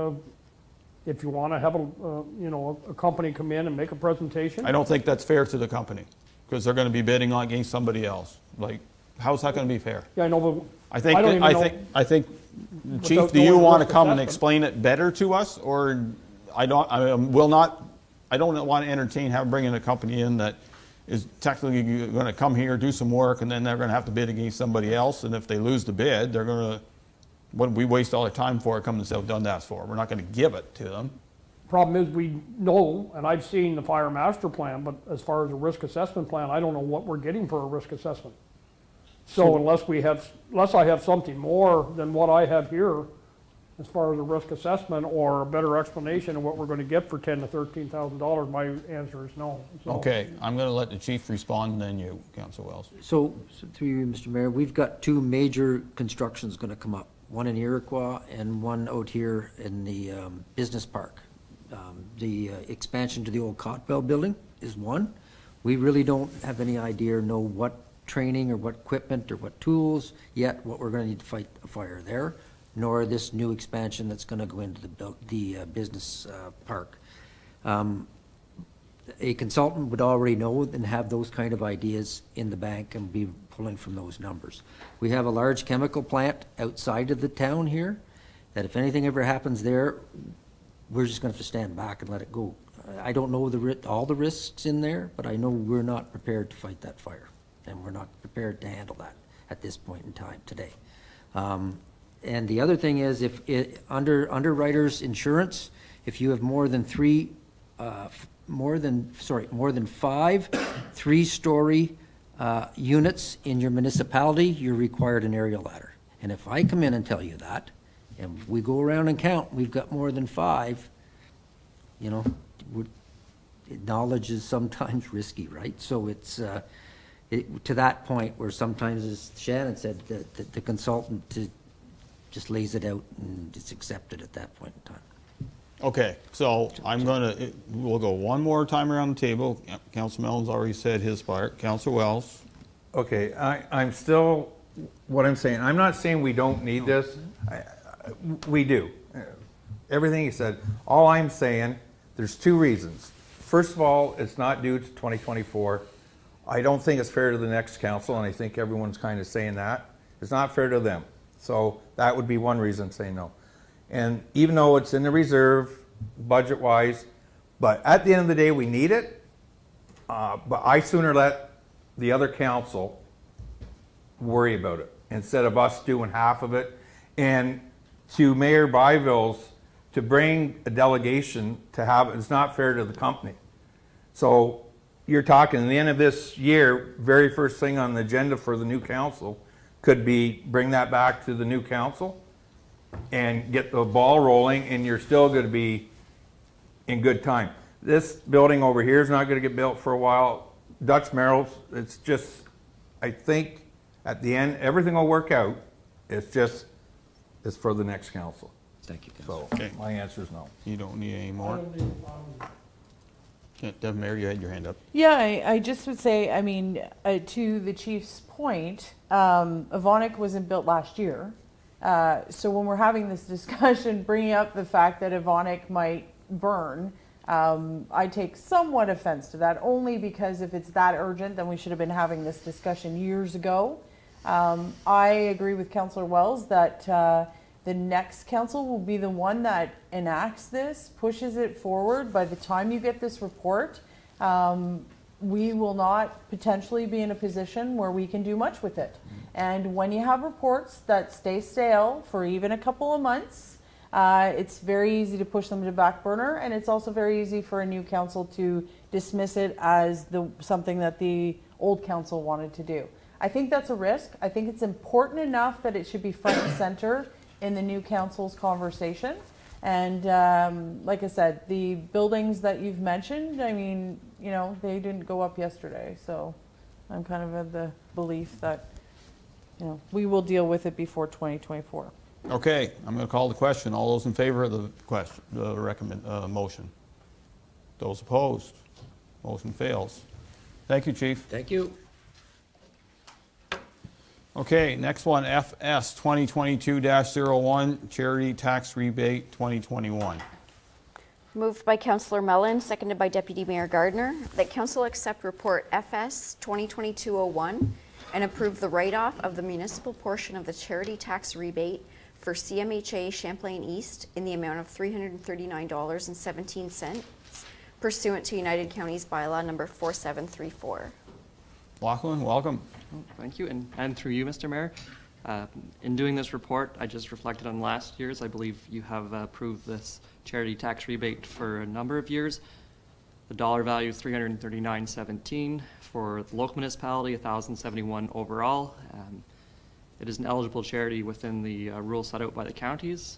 if you want to have a company come in and make a presentation? I don't think that's fair to the company, because they're going to be bidding against somebody else. Like, how's that going to be fair? Yeah, I know, but I think, Chief, without do you knowing want to risk come and assessment. explain it better to us, or I don't want to entertain bringing a company in that is technically going to come here, do some work, and then they're going to have to bid against somebody else, and if they lose the bid, they're going to, what do we waste all the time for it coming to South Dundas for? We're not going to give it to them. Problem is, we know, and I've seen the fire master plan, but as far as a risk assessment plan, I don't know what we're getting for a risk assessment. So unless I have something more than what I have here, as far as a risk assessment or a better explanation of what we're going to get for $10,000 to $13,000, my answer is no. So, Okay, I'm going to let the Chief respond, and then you, Councilor Wells. So through you, Mr. Mayor, we've got two major constructions going to come up, one in Iroquois and one out here in the business park. The expansion to the old Cotwell building is one. We really don't have any idea or know what training or what equipment or what tools yet, what we're going to need to fight a fire there, nor this new expansion that's going to go into the business park. A consultant would already know and have those kind of ideas in the bank and be pulling from those numbers. We have a large chemical plant outside of the town here that if anything ever happens there, we're just going to have to stand back and let it go. I don't know all the risks in there, but I know we're not prepared to fight that fire, and we're not prepared to handle that at this point in time today. And the other thing is, if underwriters insurance, if you have more than 5 three-story units in your municipality, you're required an aerial ladder. And if I come in and tell you that, and we go around and count, we've got more than 5, you know, knowledge is sometimes risky, right? So it's to that point where sometimes, as Shannon said, the consultant just lays it out and it's accepted at that point in time. Okay, so we'll go one more time around the table. Councilor Mellon's already said his part. Councilor Wells. Okay, I'm still, what I'm saying, I'm not saying we don't need this. We do. Everything he said. All I'm saying, there's 2 reasons. First of all, it's not due to 2024. I don't think it's fair to the next council, and I think everyone's kind of saying that. It's not fair to them. So that would be one reason saying no. And even though it's in the reserve, budget-wise, but at the end of the day, we need it. But I sooner let the other council worry about it instead of us doing half of it. And to Mayor Byville's, to bring a delegation to have it, it's not fair to the company. So you're talking at the end of this year, very first thing on the agenda for the new council could be bring that back to the new council and get the ball rolling, and you're still going to be in good time. This building over here is not going to get built for a while. Dutch Merrill's, it's just, I think at the end, everything will work out. It's for the next council. Thank you, Councilor. So Okay. my answer is no. You don't need any I more? don't need a lot of- Devin Mayor, you had your hand up. Yeah, I just would say, I mean, to the chief's point, Evonik wasn't built last year. So when we're having this discussion, bringing up the fact that Evonik might burn, I take somewhat offense to that, only because if it's that urgent, then we should have been having this discussion years ago. I agree with Councillor Wells that the next council will be the one that enacts this, pushes it forward. By the time you get this report, we will not potentially be in a position where we can do much with it. And when you have reports that stay stale for even a couple of months, it's very easy to push them to the back burner, and it's also very easy for a new council to dismiss it as something that the old council wanted to do. I think that's a risk. I think it's important enough that it should be front and center in the new council's conversation. And like I said, the buildings that you've mentioned, I mean, you know, they didn't go up yesterday. So I'm kind of of the belief that, you know, we will deal with it before 2024. Okay, I'm going to call the question. All those in favor of the question, the motion? Those opposed? Motion fails. Thank you, Chief. Thank you. Okay, next one, FS 2022-01, Charity Tax Rebate 2021. Moved by Councillor Mellon, seconded by Deputy Mayor Gardner, that Council accept report FS 2022-01 and approve the write-off of the municipal portion of the charity tax rebate for CMHA Champlain East in the amount of $339.17 pursuant to United Counties Bylaw number 4734. Lachlan, welcome. Thank you, and through you, Mr. Mayor. In doing this report, I just reflected on last year's. I believe you have approved this charity tax rebate for a number of years. The dollar value is $339.17 for the local municipality, $1,071 overall. It is an eligible charity within the rules set out by the counties.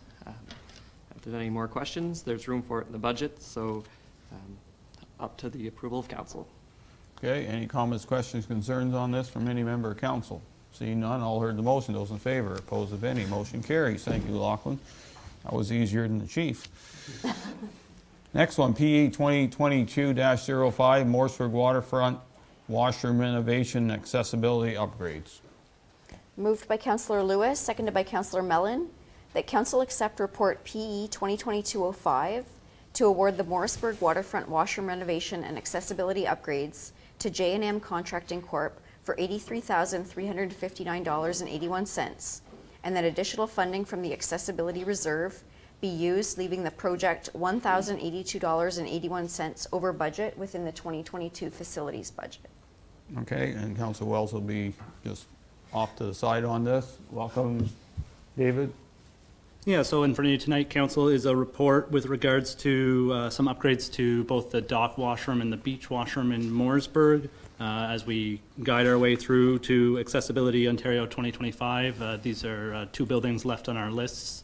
If there's any more questions, there's room for it in the budget, so up to the approval of council. Okay, any comments, questions, concerns on this from any member of council? Seeing none, all heard the motion. Those in favor, opposed if any, motion carries. Thank you, Lachlan. That was easier than the chief. Next one, PE 2022-05, Mooresburg Waterfront Washroom Renovation Accessibility Upgrades. Moved by Councillor Lewis, seconded by Councillor Mellon, that Council accept report PE 2022-05 to award the Mooresburg Waterfront Washroom Renovation and Accessibility Upgrades to J&M Contracting Corp. for $83,359.81, and that additional funding from the Accessibility Reserve be used, leaving the project $1,082.81 over budget within the 2022 facilities budget. Okay, and Councillor Wells will be just off to the side on this. Welcome, David. Yeah, so in front of you tonight, Council, is a report with regards to some upgrades to both the dock washroom and the beach washroom in Mooresburg. As we guide our way through to Accessibility Ontario 2025, these are two buildings left on our lists.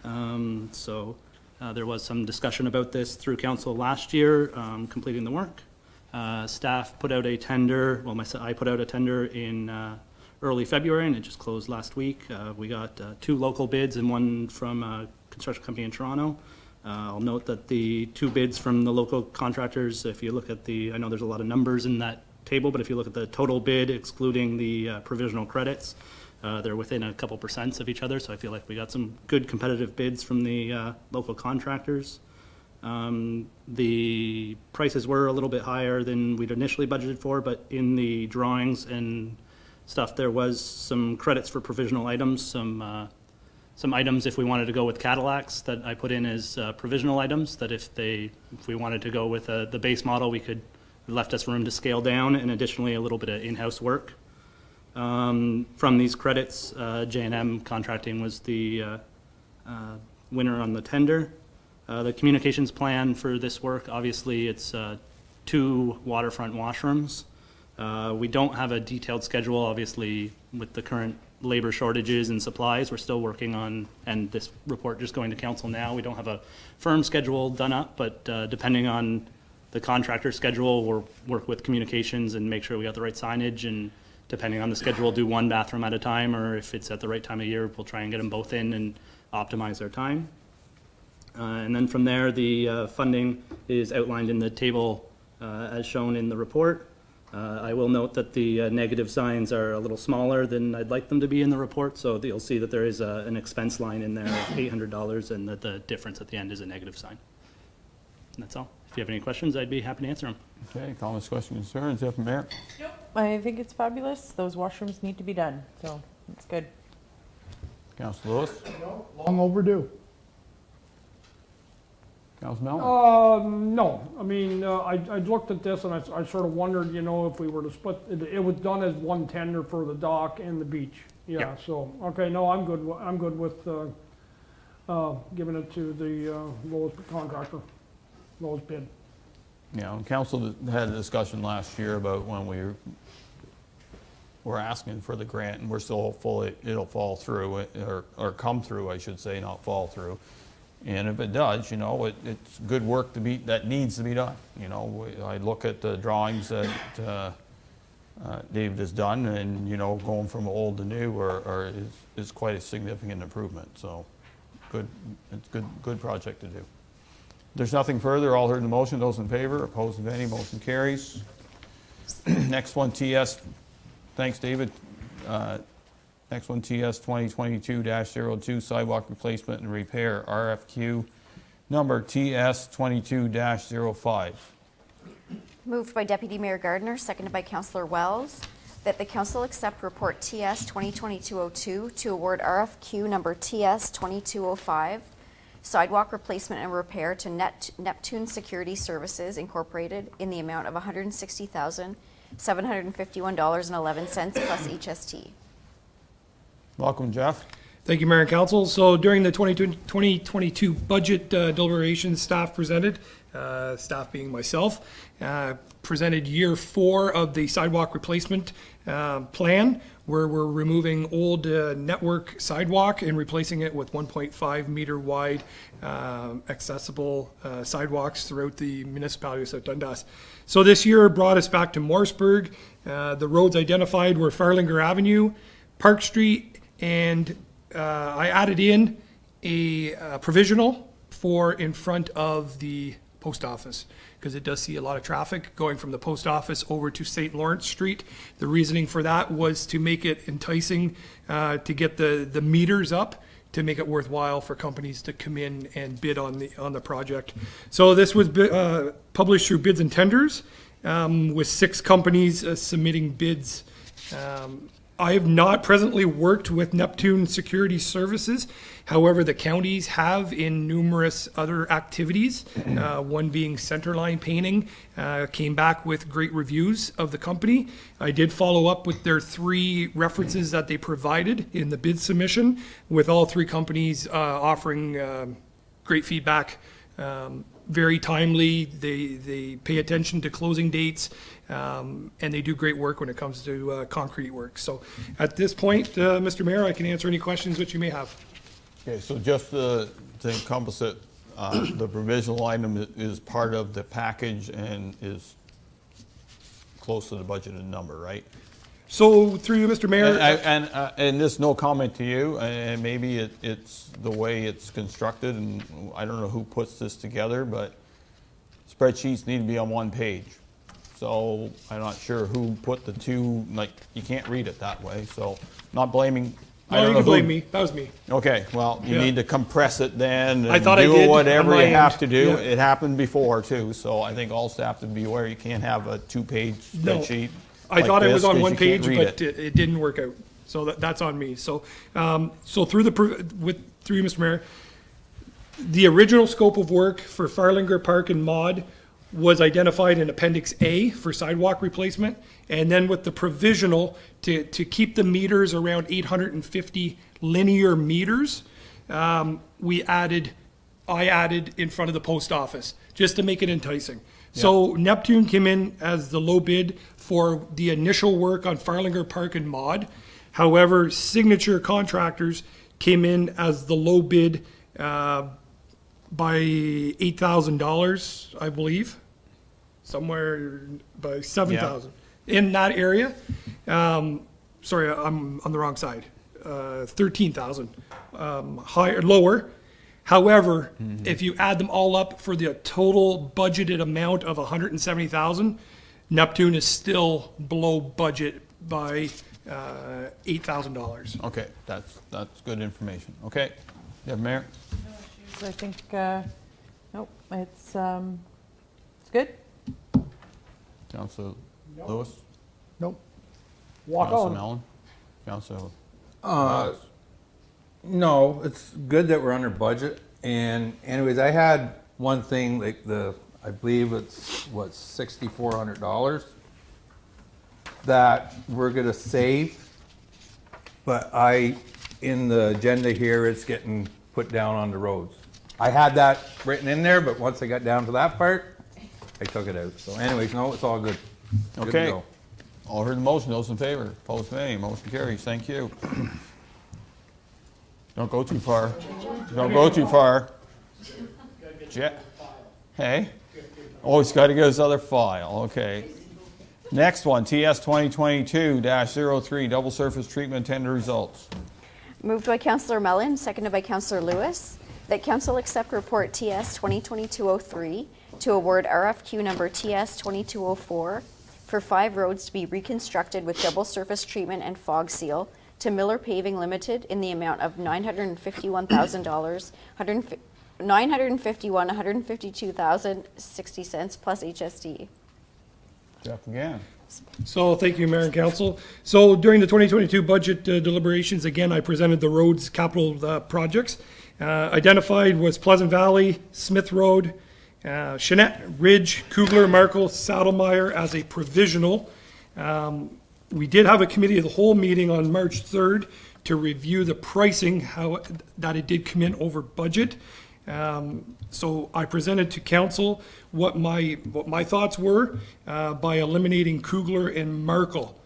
So there was some discussion about this through Council last year, completing the work. Staff put out a tender, well, I put out a tender in early February, and it just closed last week. We got two local bids and one from a construction company in Toronto. I'll note that the two bids from the local contractors, if you look at I know there's a lot of numbers in that table, but if you look at the total bid, excluding the provisional credits, they're within a couple % of each other, so I feel like we got some good competitive bids from the local contractors. The prices were a little bit higher than we'd initially budgeted for, but in the drawings and stuff, there was some credits for provisional items, some items if we wanted to go with Cadillacs that I put in as provisional items, that if we wanted to go with the base model, it left us room to scale down, and additionally a little bit of in-house work. From these credits, J&M Contracting was the winner on the tender. The communications plan for this work, obviously it's 2 waterfront washrooms. We don't have a detailed schedule, obviously, with the current labor shortages and supplies. We're still working on, and this report just going to council now, we don't have a firm schedule done up, but depending on the contractor schedule, we'll work with communications and make sure we got the right signage, and depending on the schedule, we'll do 1 bathroom at a time, or if it's at the right time of year, we'll try and get them both in and optimize our time. And then from there, the funding is outlined in the table as shown in the report. I will note that the negative signs are a little smaller than I'd like them to be in the report, so you'll see that there is an expense line in there of $800, and that the difference at the end is a negative sign. And that's all. if you have any questions, I'd be happy to answer them. Okay, comments, questions, concerns, Deputy Mayor? I think it's fabulous. Those washrooms need to be done, so it's good. Councilor Lewis? Long overdue. Councilor Mellon? No, I mean, I looked at this and I sort of wondered, you know, if we were to split, it was done as one tender for the dock and the beach. Yeah, so, okay, no, I'm good with, giving it to the lowest contractor, lowest bid. Yeah, and council had a discussion last year about when we were asking for the grant, and we're still hopeful it'll fall through, or come through, I should say, not fall through. And if it does, you know, it's good work that needs to be done. You know, I look at the drawings that David has done, and, you know, going from old to new is quite a significant improvement. So it's good project to do. There's nothing further. All heard the motion. Those in favor, opposed, if any, motion carries. Next one, TS. Thanks, David. Next one, TS 2022-02, sidewalk replacement and repair, RFQ number TS 22-05. Moved by Deputy Mayor Gardner, seconded by Councillor Wells, that the council accept report TS 2022-02 to award RFQ number TS 2205, sidewalk replacement and repair to Neptune Security Services Incorporated in the amount of $160,751.11 plus HST. Welcome, Jeff. Thank you, Mayor and Council. So during the 2022 budget deliberations, staff presented, staff being myself, presented year 4 of the sidewalk replacement plan, where we're removing old network sidewalk and replacing it with 1.5 meter wide accessible sidewalks throughout the municipality of South Dundas. So this year brought us back to Mooresburg. The roads identified were Farlinger Avenue, Park Street, and I added in a provisional for in front of the post office, because it does see a lot of traffic going from the post office over to St. Lawrence Street. The reasoning for that was to make it enticing to get the meters up, to make it worthwhile for companies to come in and bid on the project. So this was published through bids and tenders, with 6 companies submitting bids. I have not presently worked with Neptune Security Services. However, the counties have in numerous other activities, one being Centerline Painting, came back with great reviews of the company. I did follow up with their 3 references that they provided in the bid submission, with all 3 companies offering great feedback. Very timely, they pay attention to closing dates, and they do great work when it comes to concrete work. So at this point, Mr. Mayor, I can answer any questions that you may have. Okay, so just to encompass it, the provisional item is part of the package and is close to the budgeted number, right? So through you, Mr. Mayor. And this, no comment to you, and maybe it's the way it's constructed, and I don't know who puts this together, but spreadsheets need to be on one page. So I'm not sure who put the 2, like, you can't read it that way, so not blaming. No, you can blame me. That was me. Okay, well, you need to compress it then and I do whatever you have to do. Yeah. It happened before too, so I think all staff to be aware you can't have a 2-page spreadsheet. I thought it was on one page, but but it didn't work out. So that's on me. So so through you, Mr. Mayor, the original scope of work for Farlinger Park and Mod was identified in Appendix A for sidewalk replacement, and then with the provisional to keep the meters around 850 linear meters, I added in front of the post office just to make it enticing. Yeah. So Neptune came in as the low bid for the initial work on Farlinger Park and Mod. However, Signature Contractors came in as the low bid by $8,000, I believe, somewhere by $7,000 in that area. Sorry, I'm on the wrong side. $13,000 higher, lower. However, if you add them all up for the total budgeted amount of $170,000, Neptune is still below budget by $8,000. Okay, that's good information. Okay, you have Mayor? I think, nope, it's It's good? Councilor Lewis? Nope. Walk Councilor on. Mellon? Councilor No, it's good that we're under budget. And anyways, I had one thing, like I believe it's, what, $6,400 that we're gonna save. But in the agenda here, it's getting put down on the roads. I had that written in there, but once I got down to that part, I took it out. So anyways, no, it's all good. Good to Okay. go. All heard the motion, those in favor, opposed nay, motion carries, thank you. Don't go too far. Don't go too far. Hey? Oh, he's got to get his other file, okay. Next one, TS 2022-03, double surface treatment tender results. Moved by Councillor Mellon, seconded by Councillor Lewis, that Council accept report TS 2022-03 to award RFQ number TS 2204 for 5 roads to be reconstructed with double surface treatment and fog seal to Miller Paving Limited in the amount of $951,000, $951,152.60 plus HST. Jeff again. So thank you, Mayor and Council. So during the 2022 budget deliberations, again, I presented the roads capital projects. Identified was Pleasant Valley, Smith Road, Chanette, Ridge, Kugler, Markle, Saddlemeyer as a provisional. We did have a committee of the whole meeting on March 3rd to review the pricing, how that it did come in over budget. So I presented to council what my thoughts were by eliminating Kugler and Markle.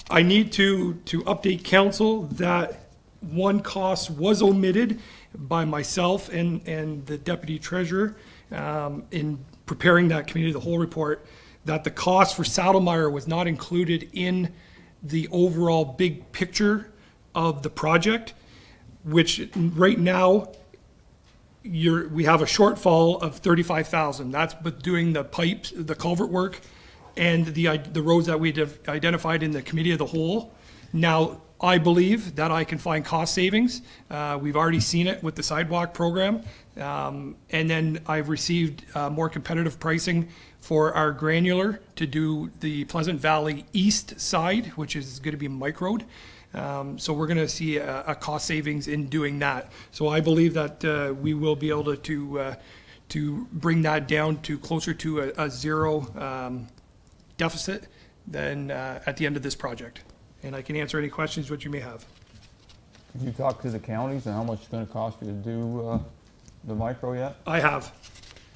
I need to update council that one cost was omitted by myself and the deputy treasurer in preparing that committee of the whole report, that the cost for Saddlemeyer was not included in the overall big picture of the project, which right now we have a shortfall of $35,000. That's but doing the pipes, the culvert work, and the roads that we identified in the committee of the whole. Now, I believe that I can find cost savings. We've already seen it with the sidewalk program. And then I've received more competitive pricing for our granular to do the Pleasant Valley East side, which is going to be microed. So we're going to see a cost savings in doing that. So I believe that we will be able to bring that down to closer to a zero deficit than at the end of this project. And I can answer any questions which you may have. Did you talk to the counties and how much it's going to cost you to do the micro yet? I have.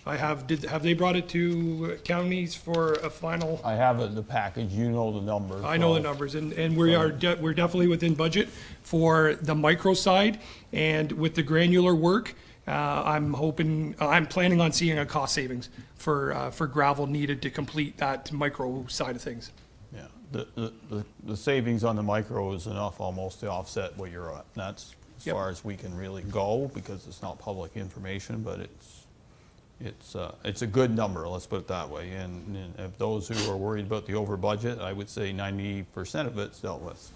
Have they brought it to counties for a final? I have it in the package. You know the numbers. I know the numbers, and we're definitely within budget for the micro side, and with the granular work, I'm planning on seeing a cost savings for gravel needed to complete that micro side of things. Yeah, the savings on the micro is enough almost to offset what you're at. That's as far as we can really go because it's not public information, but it's a good number, let's put it that way. And if those who are worried about the over budget, I would say 90% of it's dealt with.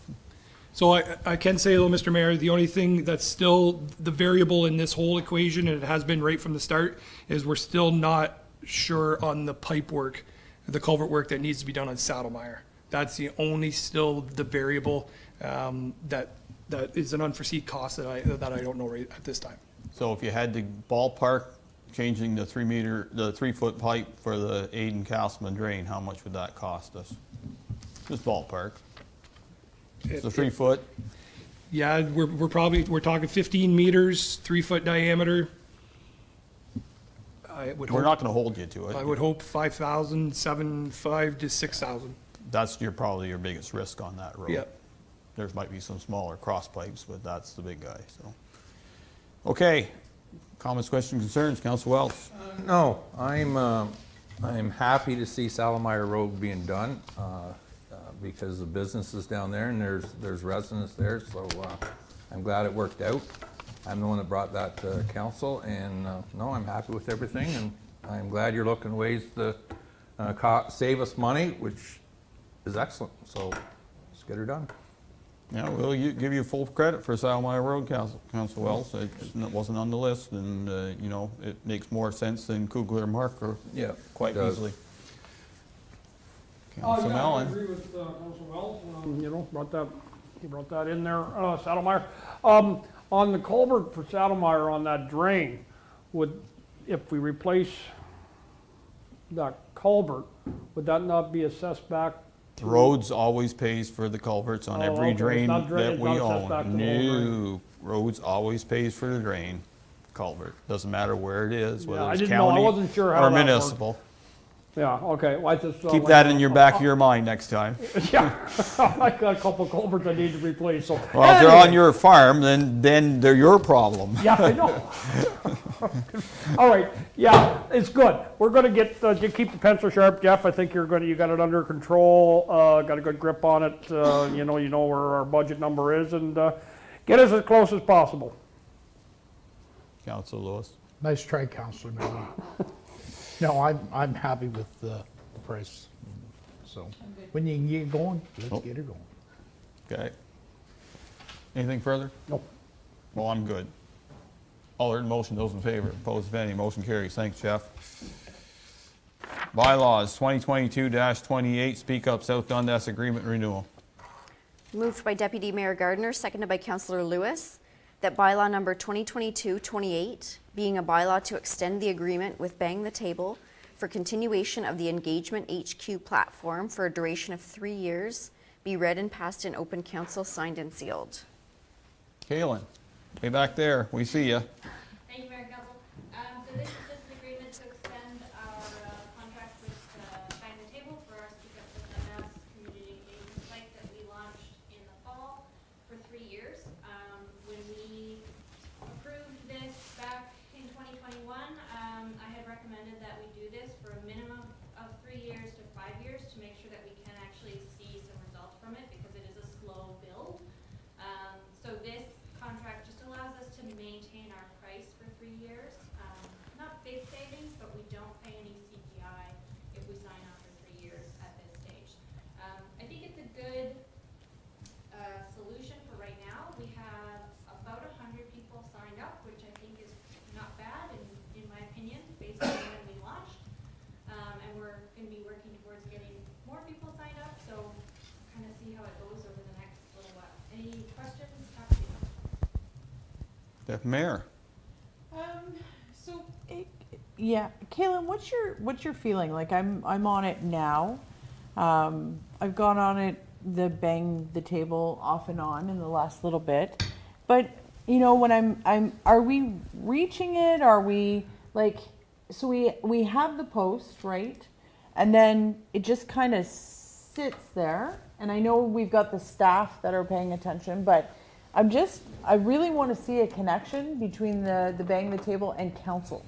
So I can say though, Mr. Mayor, the only thing that's still the variable in this whole equation, and it has been right from the start, is we're still not sure on the pipe work, the culvert work that needs to be done on Saddlemeyer. That's the only still the variable that is an unforeseen cost that I don't know right at this time. So if you had to ballpark changing the 3 foot pipe for the Aiden Castleman drain, how much would that cost us? Just ballpark. It's a 3 foot. Yeah, we're talking 15 meters, 3 foot diameter. We're not going to hold you to it. I would hope 5,000, 7,500 to 6,000. That's probably your biggest risk on that road. Yep. There might be some smaller cross pipes, but that's the big guy. So, okay. Comments, questions, concerns, Councilor Wells. No, I'm happy to see Saddlemeyer Road being done because the business is down there and there's residents there. So I'm glad it worked out. I'm the one that brought that to council, and no, I'm happy with everything, and I'm glad you're looking ways to save us money, which is excellent. So let's get her done. Yeah, we'll give you full credit for Saddlemire Road, Council Wells. It wasn't on the list, and, you know, it makes more sense than Kugler Marker Yeah, quite it does. easily. Yeah, Council I Mellon. agree with Council Wells. You know, he brought that in there, Saddlemire. On the culvert for Saddlemire on that drain, if we replace that culvert, would that not be assessed back? Roads always pays for the culverts on Oh, every okay, it's drain not that it's we not assessed back to own. the whole drain. No, roads always pays for the drain culvert. Doesn't matter where it is, Yeah, whether I it's didn't know. I county wasn't sure how or that worked. municipal. Yeah, okay, well, I just. Keep that in your back of your mind next time. Yeah, I got a couple culverts I need to replace, so. Well, if they're on Anyway. your farm, then they're your problem. Yeah, I know. All right, yeah, it's good. We're gonna keep the pencil sharp, Jeff. I think you got it under control, got a good grip on it. You know where our budget number is, and get us as close as possible. Council Lewis. Nice try, Councilor Mellon. No, I'm happy with the price. So when you can get it going, let's get it going. Okay. Anything further? No. Well, I'm good. All heard in motion, those in favor, opposed if any, motion carries. Thanks, Jeff. Bylaws 2022-28, Speak Up South Dundas Agreement Renewal. Moved by Deputy Mayor Gardner, seconded by Councillor Lewis, that bylaw number 2022-28, being a bylaw to extend the agreement with Bang the Table for continuation of the Engagement HQ platform for a duration of 3 years, be read and passed in open council, signed and sealed. Kaylin, way back there, we see you. Thank you, Mayor and Council. So this is just an agreement to extend our contract with Bang the Table for our Speak Up South Dundas community engagement site that we launched in the fall for 3 years. When we approved this back in 2021, I had recommended that we do this for a minimum of 3 years to 5 years to make sure that we can actually see some results from it, because it is a slow build. So this contract just allows us to maintain our price for 3 years. Not big savings, but we don't pay any CPI if we sign on for 3 years at this stage. I think it's a good solution for right now. We have about 100 people signed up, which I think is not bad in my opinion, based on when we launched. And we're going to be working towards getting more people signed up, so kind of see how it goes over the next little while. Any questions? Happy to help. Deputy Mayor. Yeah, Kaylin, what's your feeling? Like I'm on it now. I've gone on it, the Bang the Table off and on in the last little bit, but you know when are we reaching it? Are we like, so we have the post, right? And then it just kind of sits there. And I know we've got the staff that are paying attention, but I really want to see a connection between the Bang the Table and council,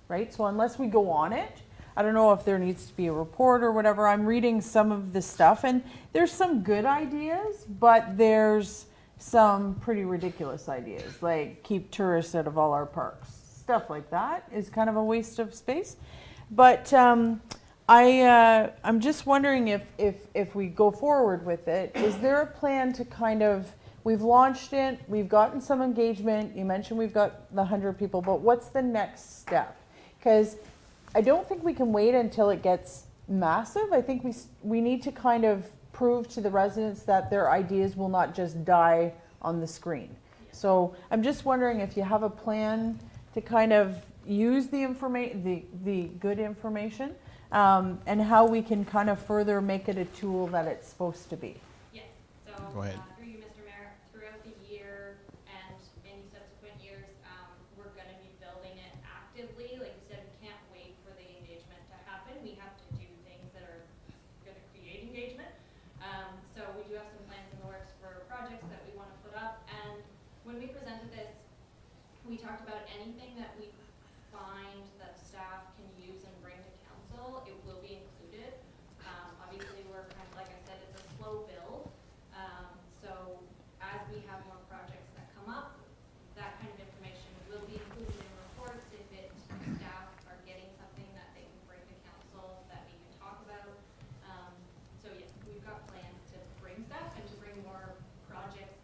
right? So unless we go on it, I don't know if there needs to be a report or whatever. I'm reading some of the stuff and there's some good ideas, but there's some pretty ridiculous ideas, like keep tourists out of all our parks. Stuff like that is kind of a waste of space. But I'm just wondering if we go forward with it, is there a plan to kind of, we've launched it, we've gotten some engagement, you mentioned we've got the 100 people, but what's the next step? Because I don't think we can wait until it gets massive. I think we need to kind of prove to the residents that their ideas will not just die on the screen. So I'm just wondering if you have a plan to kind of use the good information, and how we can kind of further make it a tool that it's supposed to be. Yes, so Go ahead. through you, Mr. Mayor, throughout the year and in subsequent years, we're going to be building it actively. Like you said, we can't wait for the engagement to happen. We have to do things that are going to create engagement. So we do have some plans in the works for projects that we want to put up. And when we presented this, we talked about anything that we find that staff can use and bring to council, it will be included. Obviously, we're kind of, like I said, it's a slow build. So as we have more projects that come up, that kind of information will be included in reports if staff are getting something that they can bring to council that we can talk about. So yes, we've got plans to bring stuff and to bring more projects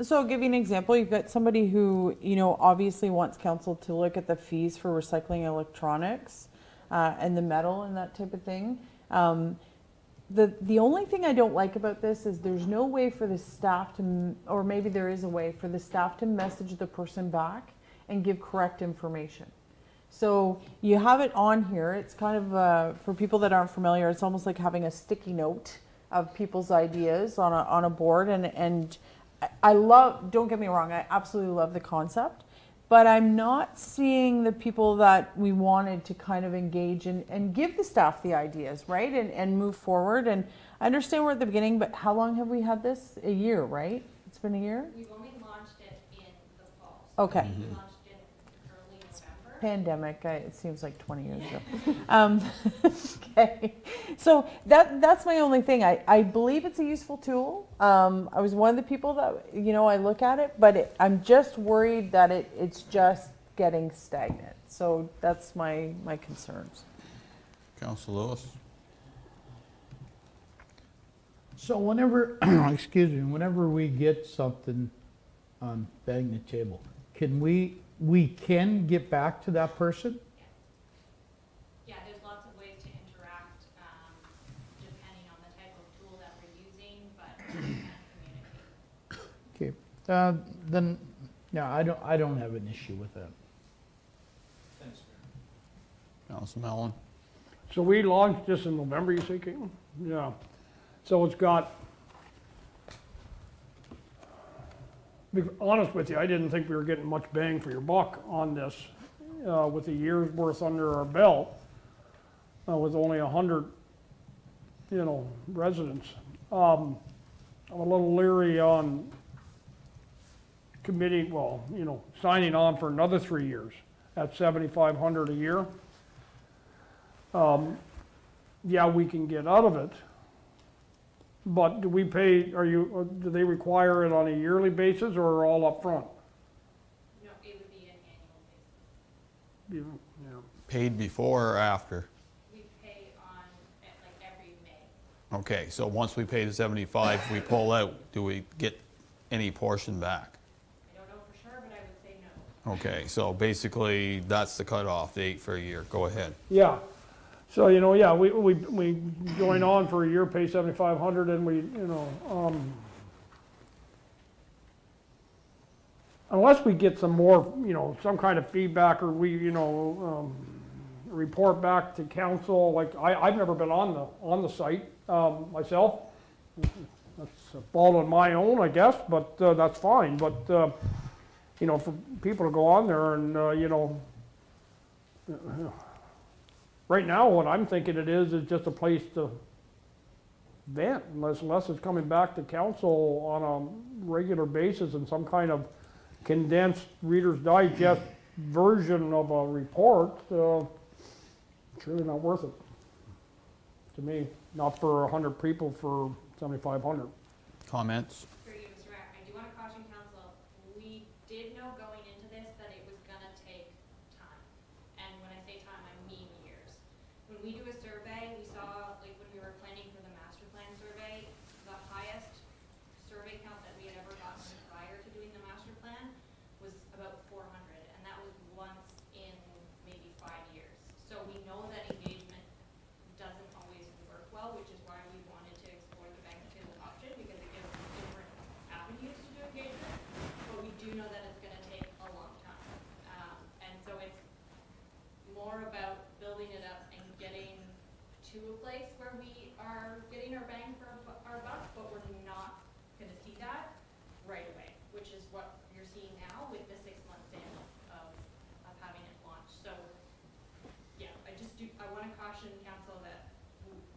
So I'll give you an example. You've got somebody who, you know, obviously wants council to look at the fees for recycling electronics and the metal and that type of thing. The only thing I don't like about this is there's no way for the staff to, or maybe there is a way for the staff to message the person back and give correct information. So you have it on here. It's kind of, for people that aren't familiar, it's almost like having a sticky note of people's ideas on a board. And I love, don't get me wrong, I absolutely love the concept, but I'm not seeing the people that we wanted to kind of engage and give the staff the ideas, right? And move forward. And I understand we're at the beginning, but how long have we had this? A year, right? It's been a year? We've only launched it in the fall. So Okay. we launched it early November. Pandemic, it seems like 20 years ago. Okay, so that's my only thing. I believe it's a useful tool. I was one of the people that, you know, I look at it, but I'm just worried that it's just getting stagnant. So that's my concerns. Councillor Lewis? So whenever, excuse me, whenever we get something on bang the table, can we can get back to that person? Yeah, there's lots of ways to interact, depending on the type of tool that we're using, but we can communicate. Okay, then, yeah, I don't have an issue with that. Thanks, Councillor Mellon? So we launched this in November, you say, Caitlin? Yeah. So it's got, to be honest with you, I didn't think we were getting much bang for your buck on this with a year's worth under our belt with only 100, you know, residents. I'm a little leery on committing, well, you know, signing on for another 3 years at $7,500 a year. Yeah, we can get out of it. But do we pay, do they require it on a yearly basis or all up front? No, it would be an annual basis. Yeah. Paid before or after? We pay on, like, every May. Okay, so once we pay the 75, if we pull out, do we get any portion back? I don't know for sure, but I would say no. Okay, so basically, that's the cutoff date for a year. Go ahead. Yeah. So, you know, yeah, we join on for a year, pay $7,500, and we, you know, unless we get some more, you know, some kind of feedback or we, you know, report back to council. Like I've never been on the site myself. That's a fault on my own, I guess, but that's fine. But you know, for people to go on there and you know. Right now, what I'm thinking it is just a place to vent, unless it's coming back to council on a regular basis in some kind of condensed Reader's Digest version of a report. It's really not worth it to me. Not for 100 people for 7,500. Comments? For you, Mr. Mayor, I do want to caution council, we did know going into this that it was going to take time. And when I say time, I mean years. When we do a survey, we saw, like when we were planning for the master plan survey, the highest survey count that we had ever gotten prior to doing the master plan was about 400, and that was once in maybe 5 years. So we know that engagement doesn't always work well, which is why we wanted to explore the bank table option, because it gives different avenues to do engagement. But we do know that it's going to take a long time, and so it's more about building it up and getting to a place where we are getting our bang for our buck, but we're not going to see that right away, which is what you're seeing now with the 6 months in of having it launched. So yeah, I want to caution council that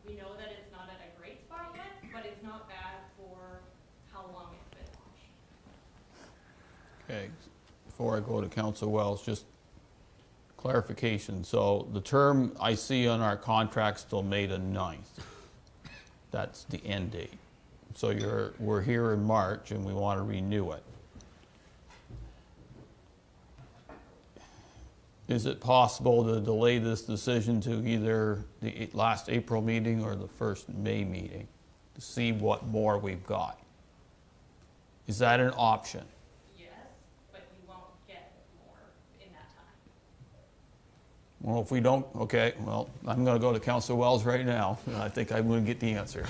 we know that it's not at a great spot yet, but it's not bad for how long it's been launched. Okay, before I go to Councillor Wells, just clarification. So the term I see on our contracts till May the 9th. That's the end date. So we're here in March and we want to renew it. Is it possible to delay this decision to either the last April meeting or the first May meeting to see what more we've got? Is that an option? Yes, but you won't get more in that time. Well, if we don't, okay, well, I'm going to go to Councilor Wells right now. I think I'm going to get the answer.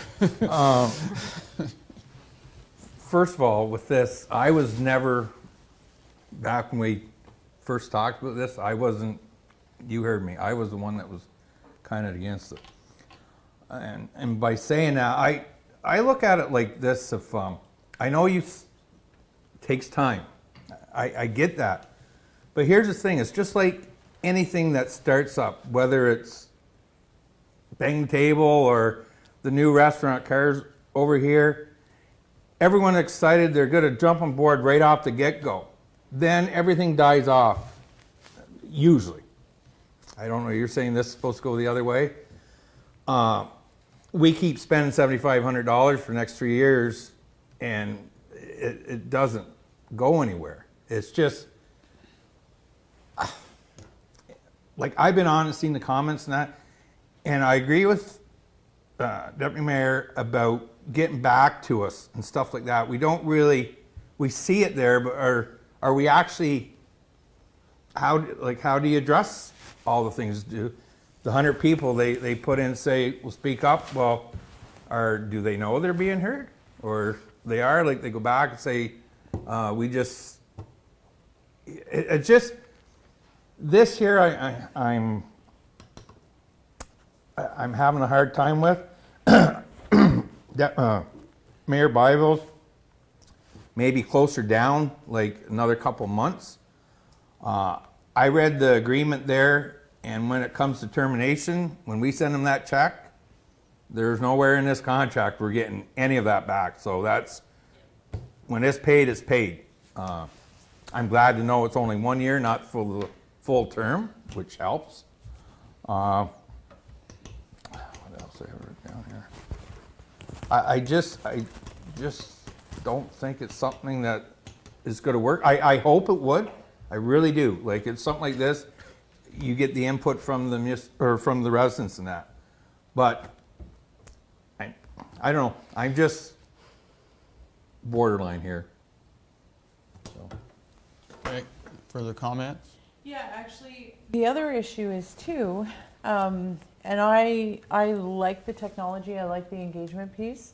First of all, with this, I was never, back when we first talked about this, I wasn't, you heard me, I was the one that was kind of against it. And by saying that, I look at it like this, if, I know takes time. I get that. But here's the thing, it's just like anything that starts up, whether it's Bang the Table or the new restaurant Cars over here, everyone's excited, they're going to jump on board right off the get-go. Then everything dies off, usually. I don't know, you're saying this is supposed to go the other way? We keep spending $7,500 for the next 3 years, and it doesn't go anywhere. It's just, like, I've been on and seen the comments and that, and I agree with Deputy Mayor about getting back to us and stuff like that. We don't really, we see it there, but are we actually, how do you address all the things? Do the 100 people they put in say, well, speak up, well, do they know they're being heard? Or they are, like, they go back and say, it's just, this here I'm having a hard time with. Mayor Byville's maybe closer down, like another couple months. I read the agreement there, and when it comes to termination, when we send them that check, there's nowhere in this contract we're getting any of that back. So that's, when it's paid, it's paid. I'm glad to know it's only 1 year, not for the full term, which helps. What else I have written down here? I just don't think it's something that is going to work. I hope it would. I really do. Like, it's something like this, you get the input from the residents and that. But I don't know. I'm just borderline here. So. Okay. Further comments? Yeah, actually, the other issue is too, and I like the technology, I like the engagement piece.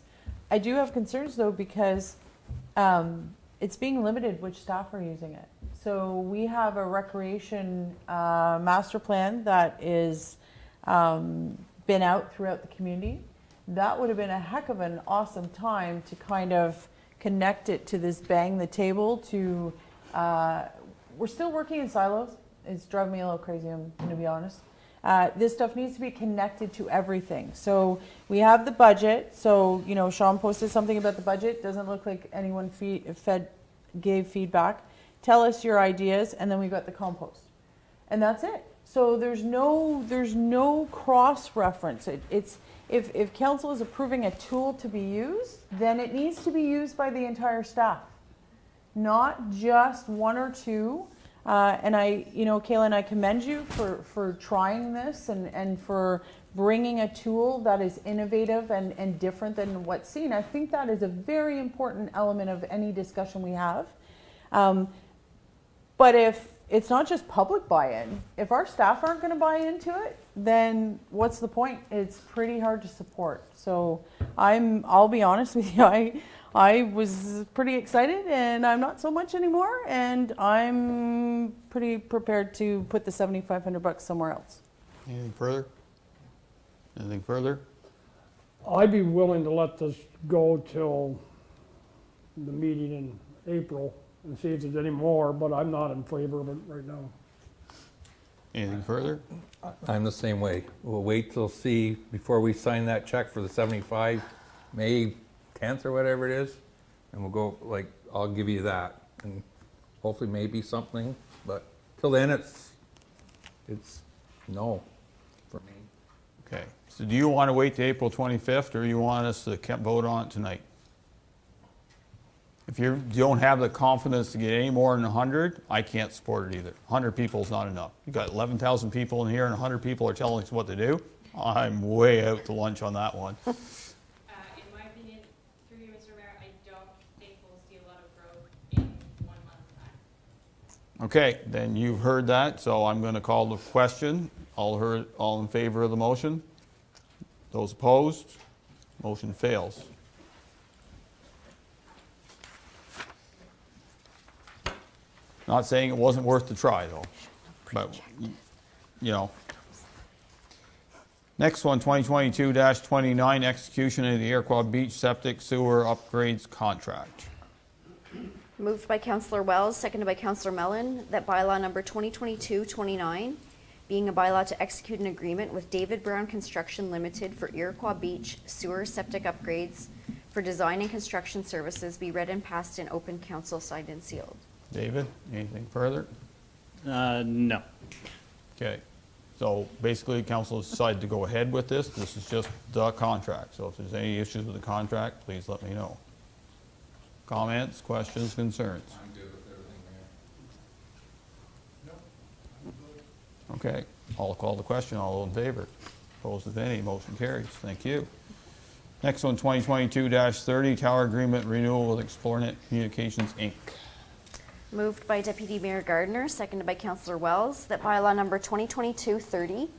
I do have concerns though, because it's being limited which staff are using it. So we have a recreation master plan that is been out throughout the community. That would have been a heck of an awesome time to kind of connect it to this Bang the Table to, we're still working in silos. It's driving me a little crazy, I'm going to be honest. This stuff needs to be connected to everything. So we have the budget. So, you know, Sean posted something about the budget. Doesn't look like anyone gave feedback. Tell us your ideas, and then we got the compost. And that's it. So there's no cross-reference. It's if council is approving a tool to be used, then it needs to be used by the entire staff, not just one or two. And Kayla, I commend you for trying this and for bringing a tool that is innovative and different than what's seen. I think that is a very important element of any discussion we have. But if it's not just public buy-in, if our staff aren't going to buy into it, then what's the point? It's pretty hard to support. So I'll be honest with you, I was pretty excited, and I'm not so much anymore, and I'm pretty prepared to put the $7,500 somewhere else. Anything further? Anything further? I'd be willing to let this go till the meeting in April and see if there's any more, but I'm not in favor of it right now. Anything further? I'm the same way. We'll wait till see before we sign that check for the 75, May 10th or whatever it is, and we'll go, like, I'll give you that, and hopefully maybe something, but till then it's no for me. Okay, so do you want to wait to April 25th, or you want us to vote on it tonight? If you don't have the confidence to get any more than 100, I can't support it either. 100 people is not enough. You've got 11,000 people in here, and 100 people are telling us what to do. I'm way out to lunch on that one. In my opinion, through you, Mr. Mayor, I don't think we'll see a lot of Okay, then you've heard that, so I'm going to call the question. All in favor of the motion? Those opposed? Motion fails. Not saying it wasn't worth the try, though, but, you know. Next one, 2022-29, execution of the Iroquois Beach Septic Sewer Upgrades Contract. Moved by Councillor Wells, seconded by Councillor Mellon, that bylaw number 2022-29, being a bylaw to execute an agreement with David Brown Construction Limited for Iroquois Beach sewer septic upgrades for design and construction services, be read and passed in open council, signed and sealed. David, anything further? No. Okay, so basically council has decided to go ahead with this. This is just the contract. So if there's any issues with the contract, please let me know. Comments, questions, concerns? I'm good with everything, Mayor. Okay, I'll call the question. All in favor? Opposed, if any? Motion carries. Thank you. Next one, 2022-30, tower agreement renewal with Xplornet Communications, Inc. Moved by Deputy Mayor Gardner, seconded by Councillor Wells, that bylaw number 2022-30,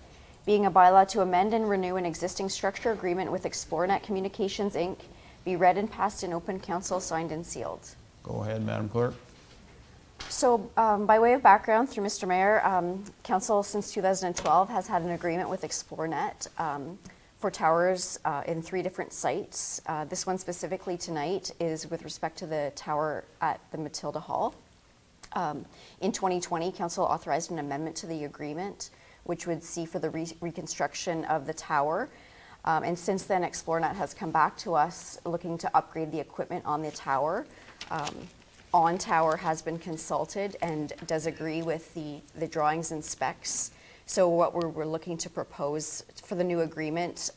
being a bylaw to amend and renew an existing structure agreement with Xplornet Communications, Inc., be read and passed in open council, signed and sealed. Go ahead, Madam Clerk. So by way of background, through Mr. Mayor, Council since 2012 has had an agreement with Xplornet for towers in 3 different sites. This one specifically tonight is with respect to the tower at the Matilda Hall. In 2020, Council authorized an amendment to the agreement, which would see for the reconstruction of the tower. And since then, Xplornet has come back to us looking to upgrade the equipment on the tower. On Tower has been consulted and does agree with the drawings and specs. So what we're looking to propose for the new agreement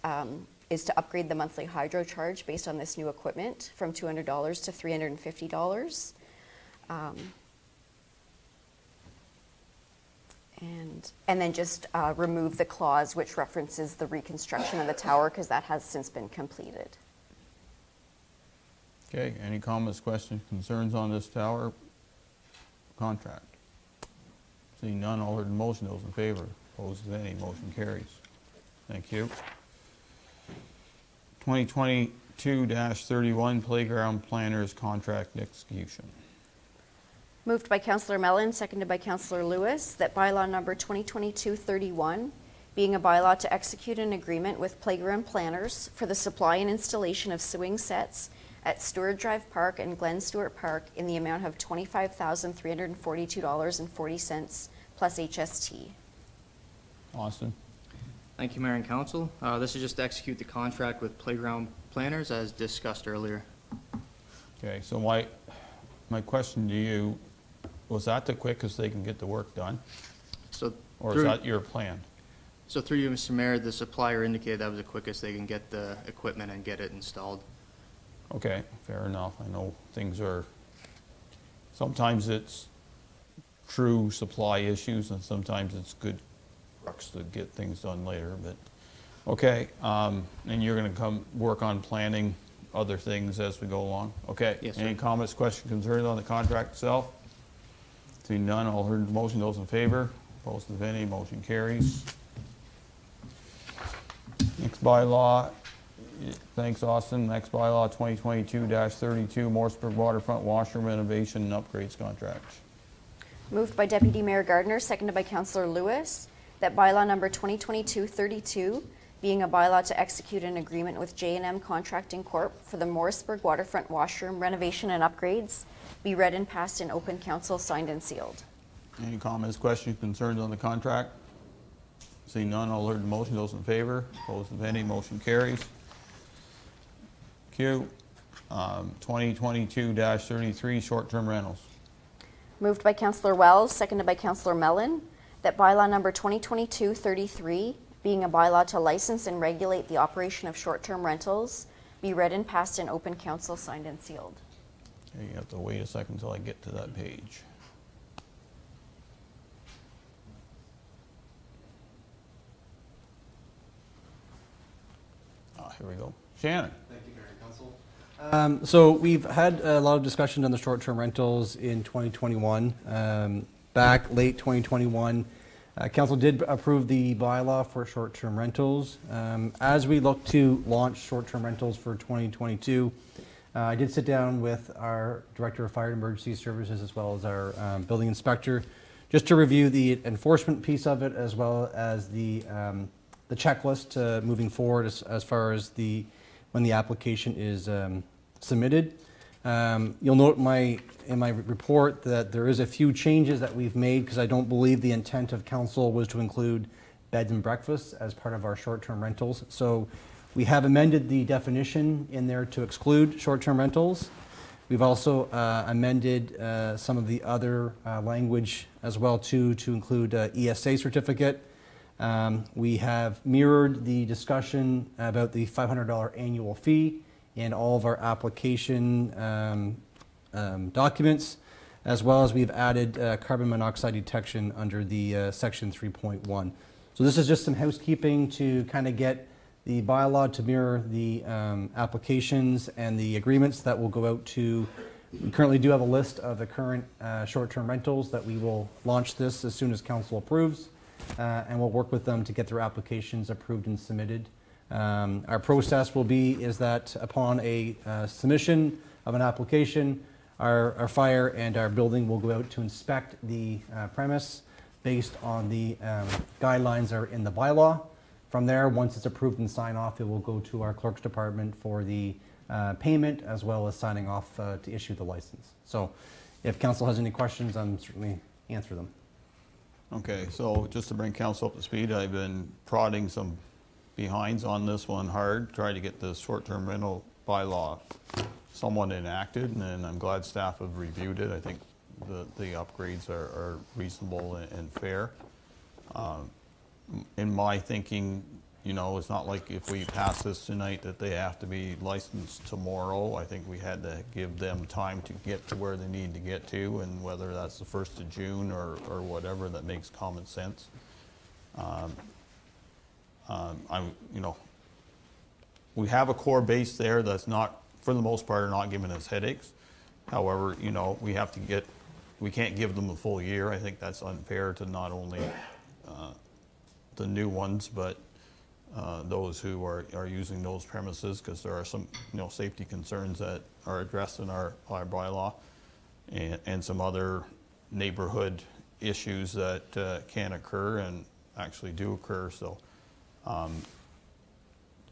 is to upgrade the monthly hydro charge based on this new equipment from $200 to $350. And then just remove the clause which references the reconstruction of the tower, because that has since been completed. Okay, any comments, questions, concerns on this tower contract? Seeing none, all heard the motion. Those in favor? Opposed, if any? Motion carries. Thank you. 2022-31, playground planners contract execution. Moved by Councillor Mellon, seconded by Councillor Lewis, that bylaw number 2022-31, being a bylaw to execute an agreement with playground planners for the supply and installation of swing sets at Stewart Drive Park and Glen Stewart Park in the amount of $25,342.40 plus HST. Austin. Thank you, Mayor and Council. This is just to execute the contract with playground planners as discussed earlier. Okay, so my question to you, was that the quickest they can get the work done? Or is that your plan? So through you, Mr. Mayor, the supplier indicated that was the quickest they can get the equipment and get it installed. Okay, fair enough. I know things are, sometimes it's true supply issues and sometimes it's good crux to get things done later, but okay. And you're gonna come work on planning other things as we go along? Okay. Yes, sir. Any comments, questions, concerns on the contract itself? Seeing none, all heard the motion. Those in favor? Opposed, if any? Motion carries. Next bylaw. Thanks, Austin. Next bylaw, 2022-32, Mooresburg Waterfront Washroom Renovation and Upgrades Contract. Moved by Deputy Mayor Gardner, seconded by Councillor Lewis, that bylaw number 2022-32, being a bylaw to execute an agreement with J&M Contracting Corp. For the Mooresburg Waterfront Washroom Renovation and Upgrades, be read and passed in open council, signed and sealed. Any comments, questions, concerns on the contract? Seeing none, all heard the motion. Those in favor? Opposed, if any? Motion carries. Q. 2022-33, short-term rentals. Moved by Councillor Wells, seconded by Councillor Mellon, that bylaw number 2022-33, being a bylaw to license and regulate the operation of short-term rentals, be read and passed in open council, signed and sealed. Okay, you have to wait a second until I get to that page. Here we go. Shannon. Thank you, Mayor and Council. So we've had a lot of discussion on the short-term rentals in 2021. back late 2021. Council did approve the bylaw for short-term rentals. As we look to launch short-term rentals for 2022, I did sit down with our Director of Fire and Emergency Services as well as our building inspector just to review the enforcement piece of it as well as the checklist moving forward as far as when the application is submitted. You'll note in my report that there is a few changes that we've made because I don't believe the intent of council was to include beds and breakfasts as part of our short-term rentals. So we have amended the definition in there to exclude short-term rentals. We've also amended some of the other language as well to include ESA certificate. We have mirrored the discussion about the $500 annual fee in all of our application documents, as well as we've added carbon monoxide detection under the section 3.1. So this is just some housekeeping to kind of get the bylaw to mirror the applications and the agreements that will go out to. We currently do have a list of the current short-term rentals that we will launch this as soon as council approves, and we'll work with them to get their applications approved and submitted. Our process is that upon a submission of an application, our fire and our building will go out to inspect the premise based on the guidelines that are in the bylaw. From there, once it's approved and signed off, it will go to our clerk's department for the payment as well as signing off to issue the license. So if council has any questions, I'm certainly answer them. Okay, so just to bring council up to speed, I've been prodding some behinds on this one hard, trying to get the short-term rental bylaw somewhat enacted, and I'm glad staff have reviewed it. I think the upgrades are reasonable and fair. In my thinking, you know, it's not like if we pass this tonight that they have to be licensed tomorrow. I think we had to give them time to get to where they need to get to, and whether that's the 1st of June or whatever, that makes common sense. You know, we have a core base there that's not, for the most part, are not giving us headaches. However, you know, we can't give them a full year. I think that's unfair to not only the new ones, but those who are using those premises, because there are some, you know, safety concerns that are addressed in our bylaw, and some other neighborhood issues that can occur and actually do occur. So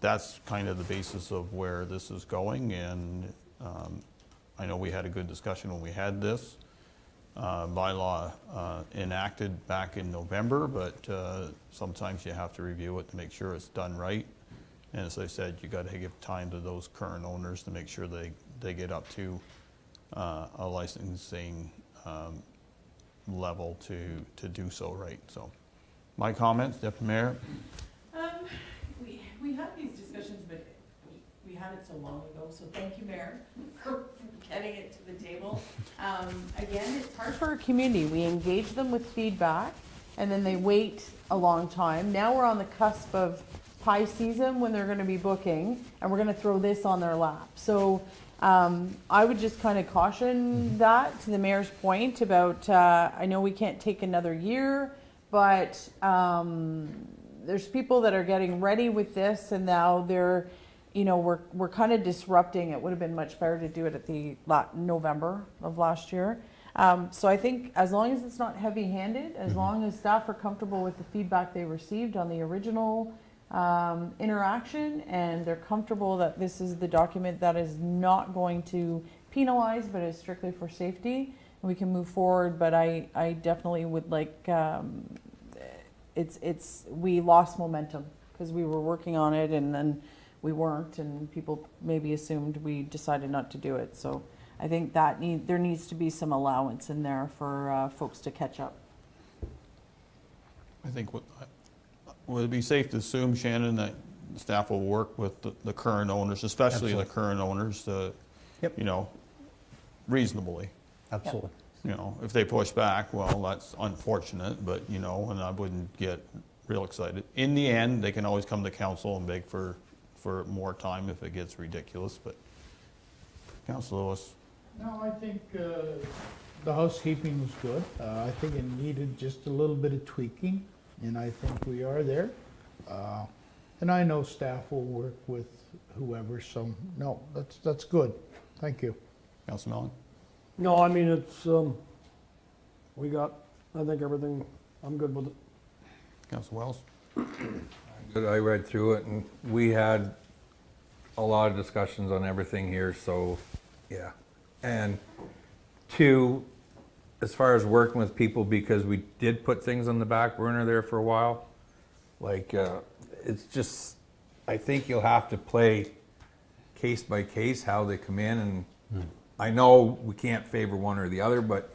that's kind of the basis of where this is going, and I know we had a good discussion when we had this bylaw enacted back in November, but sometimes you have to review it to make sure it's done right. And as I said, you got to give time to those current owners to make sure they get up to a licensing level to do so right. So my comments, Deputy Mayor. We had these discussions, but we had it so long ago, so thank you, Mayor, for getting it to the table. Again, it's hard for our community. We engage them with feedback, and then they wait a long time. Now we're on the cusp of high season when they're going to be booking, and we're going to throw this on their lap. So I would just kind of caution that, to the Mayor's point about, I know we can't take another year, but there's people that are getting ready with this, and now they're, you know, we're kind of disrupting. It would have been much better to do it at the November of last year. So I think as long as it's not heavy-handed, as long as staff are comfortable with the feedback they received on the original interaction, and they're comfortable that this is the document that is not going to penalize, but is strictly for safety, we can move forward. But I definitely would like, we lost momentum because we were working on it and then we weren't, and people maybe assumed we decided not to do it. So I think that there needs to be some allowance in there for folks to catch up. I think would it be safe to assume, Shannon, that staff will work with the current owners, especially Absolutely. The current owners, Yep. you know, reasonably. Absolutely. You know, if they push back, well, that's unfortunate, but, you know, and I wouldn't get real excited. In the end, they can always come to council and beg for more time if it gets ridiculous, but Councilor Lewis. No, I think The housekeeping was good. I think it needed just a little bit of tweaking, and I think we are there. And I know staff will work with whoever, so no, that's good. Thank you. Councilor Mellon? No, I mean, it's, we got, I think everything, I'm good with it. Councilor Wells? Good, I read through it, and we had a lot of discussions on everything here, so, yeah. And two, as far as working with people, because we did put things on the back burner there for a while, like, it's just, I think you'll have to play case by case how they come in, and I know we can't favor one or the other, but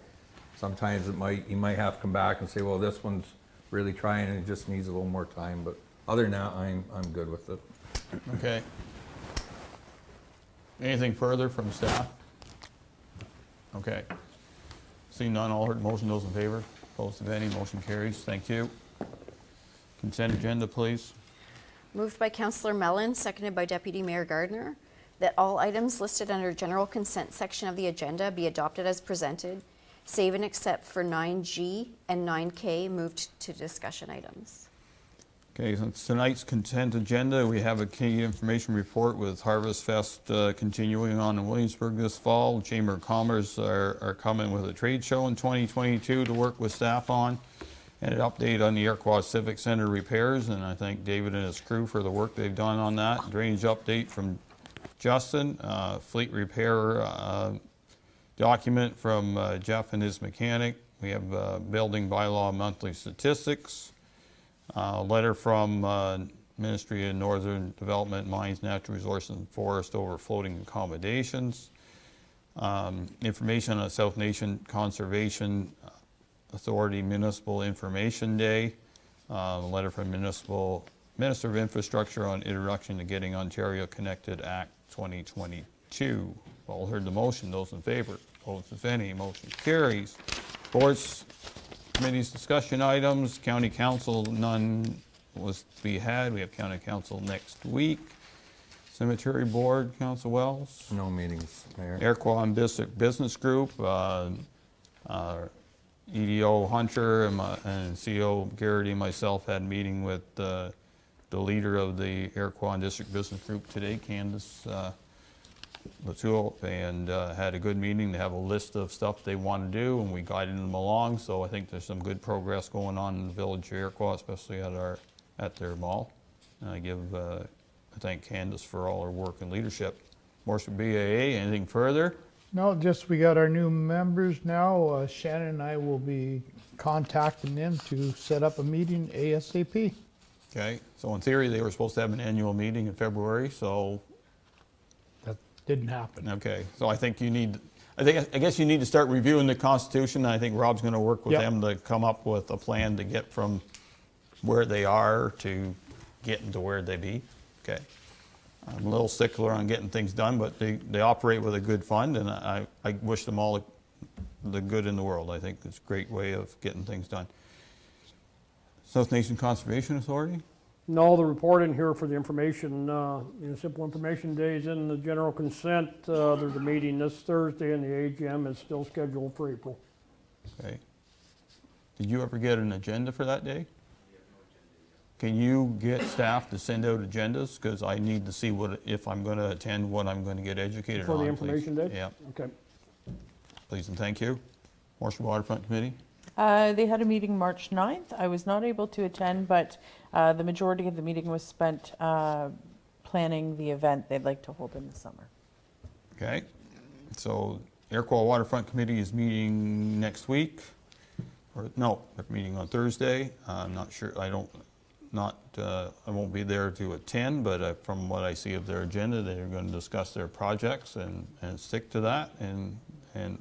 sometimes you might have to come back and say, well, this one's really trying and it just needs a little more time, but other than that, I'm good with it. Okay. Anything further from staff? Okay. Seeing none, all heard the motion, those in favor? Opposed, if any, motion carries. Thank you. Consent agenda, please. Moved by Councillor Mellon, seconded by Deputy Mayor Gardner, that all items listed under general consent section of the agenda be adopted as presented, save and except for 9G and 9K moved to discussion items. Okay, so tonight's consent agenda, we have a key information report with Harvest Fest continuing on in Williamsburg this fall. Chamber of Commerce are coming with a trade show in 2022 to work with staff on, and an update on the Iroquois Civic Center repairs, and I thank David and his crew for the work they've done on that. Drainage update from Justin, fleet repair document from Jeff and his mechanic. We have building bylaw monthly statistics. Letter from Ministry of Northern Development, Mines, Natural Resources and Forest over floating accommodations. Information on South Nation Conservation Authority Municipal Information Day. Letter from Minister of Infrastructure on introduction to Getting Ontario Connected Act 2022. All heard the motion. Those in favor? Opposed, if any, motion carries. Boards, committees, discussion items. County Council, none was to be had. We have County Council next week. Cemetery Board, Council Wells. No meetings, Mayor. Iroquois and Business Group. EDO Hunter and CO Garrity and myself had a meeting with the leader of the Iroquois and District Business Group today, Candace Latoul, and had a good meeting. They have a list of stuff they want to do, and we guided them along. So I think there's some good progress going on in the village of Iroquois, especially at their mall. And I thank Candace for all her work and leadership. Mooresburg BAA, anything further? No, just we got our new members now. Shannon and I will be contacting them to set up a meeting ASAP. Okay, so in theory, they were supposed to have an annual meeting in February, so. That didn't happen. Okay, so I think I guess you need to start reviewing the Constitution. I think Rob's going to work with them to come up with a plan to get from where they are to getting to where they be. Okay. I'm a little stickler on getting things done, but they operate with a good fund, and I wish them all the good in the world. I think it's a great way of getting things done. South Nation Conservation Authority? No, the report in here for the information, simple information days in the general consent. There's a meeting this Thursday, and the AGM is still scheduled for April. Okay. Did you ever get an agenda for that day? Can you get staff to send out agendas? Because I need to see if I'm going to attend, what I'm going to get educated on. For the information day? Yeah. Okay. Please and thank you. Washroom Waterfront Committee? They had a meeting March 9th. I was not able to attend, but the majority of the meeting was spent planning the event they'd like to hold in the summer. Okay. So Iroquois Waterfront Committee is meeting next week. No, they're meeting on Thursday. I'm not sure. I won't be there to attend, but from what I see of their agenda, they're going to discuss their projects and stick to that and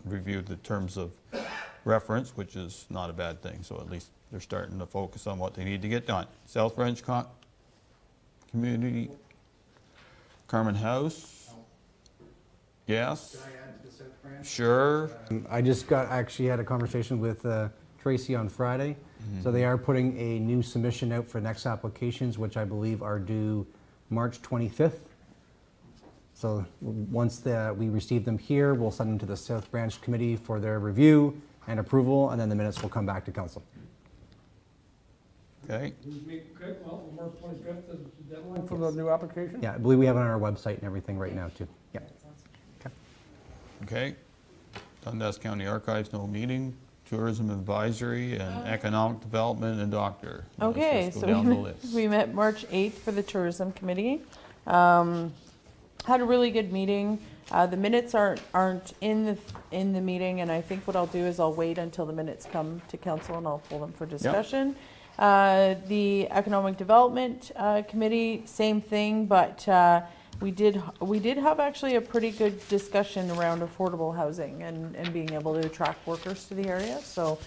review the terms of reference, which is not a bad thing. So at least they're starting to focus on what they need to get done. South Branch Community, Carmen House. Yes. Can I add to the South Branch? Sure. I just actually had a conversation with Tracy on Friday. So they are putting a new submission out for next applications, which I believe are due March 25th. So once we receive them here, we'll send them to the South Branch Committee for their review and approval, and then the minutes will come back to council. Okay. Well, March 25th is the deadline for the new application? Yeah, I believe we have it on our website and everything right now too. Yeah. Okay. Dundas County Archives, no meeting. Tourism Advisory and Economic Development and Doctor. Okay, Let's just so go down the list. we met March 8th for the Tourism Committee. Had a really good meeting. The minutes aren't in the meeting, and I think what I'll do is I'll wait until the minutes come to council and I'll pull them for discussion. The Economic Development Committee, same thing, but we did have actually a pretty good discussion around affordable housing and being able to attract workers to the area. So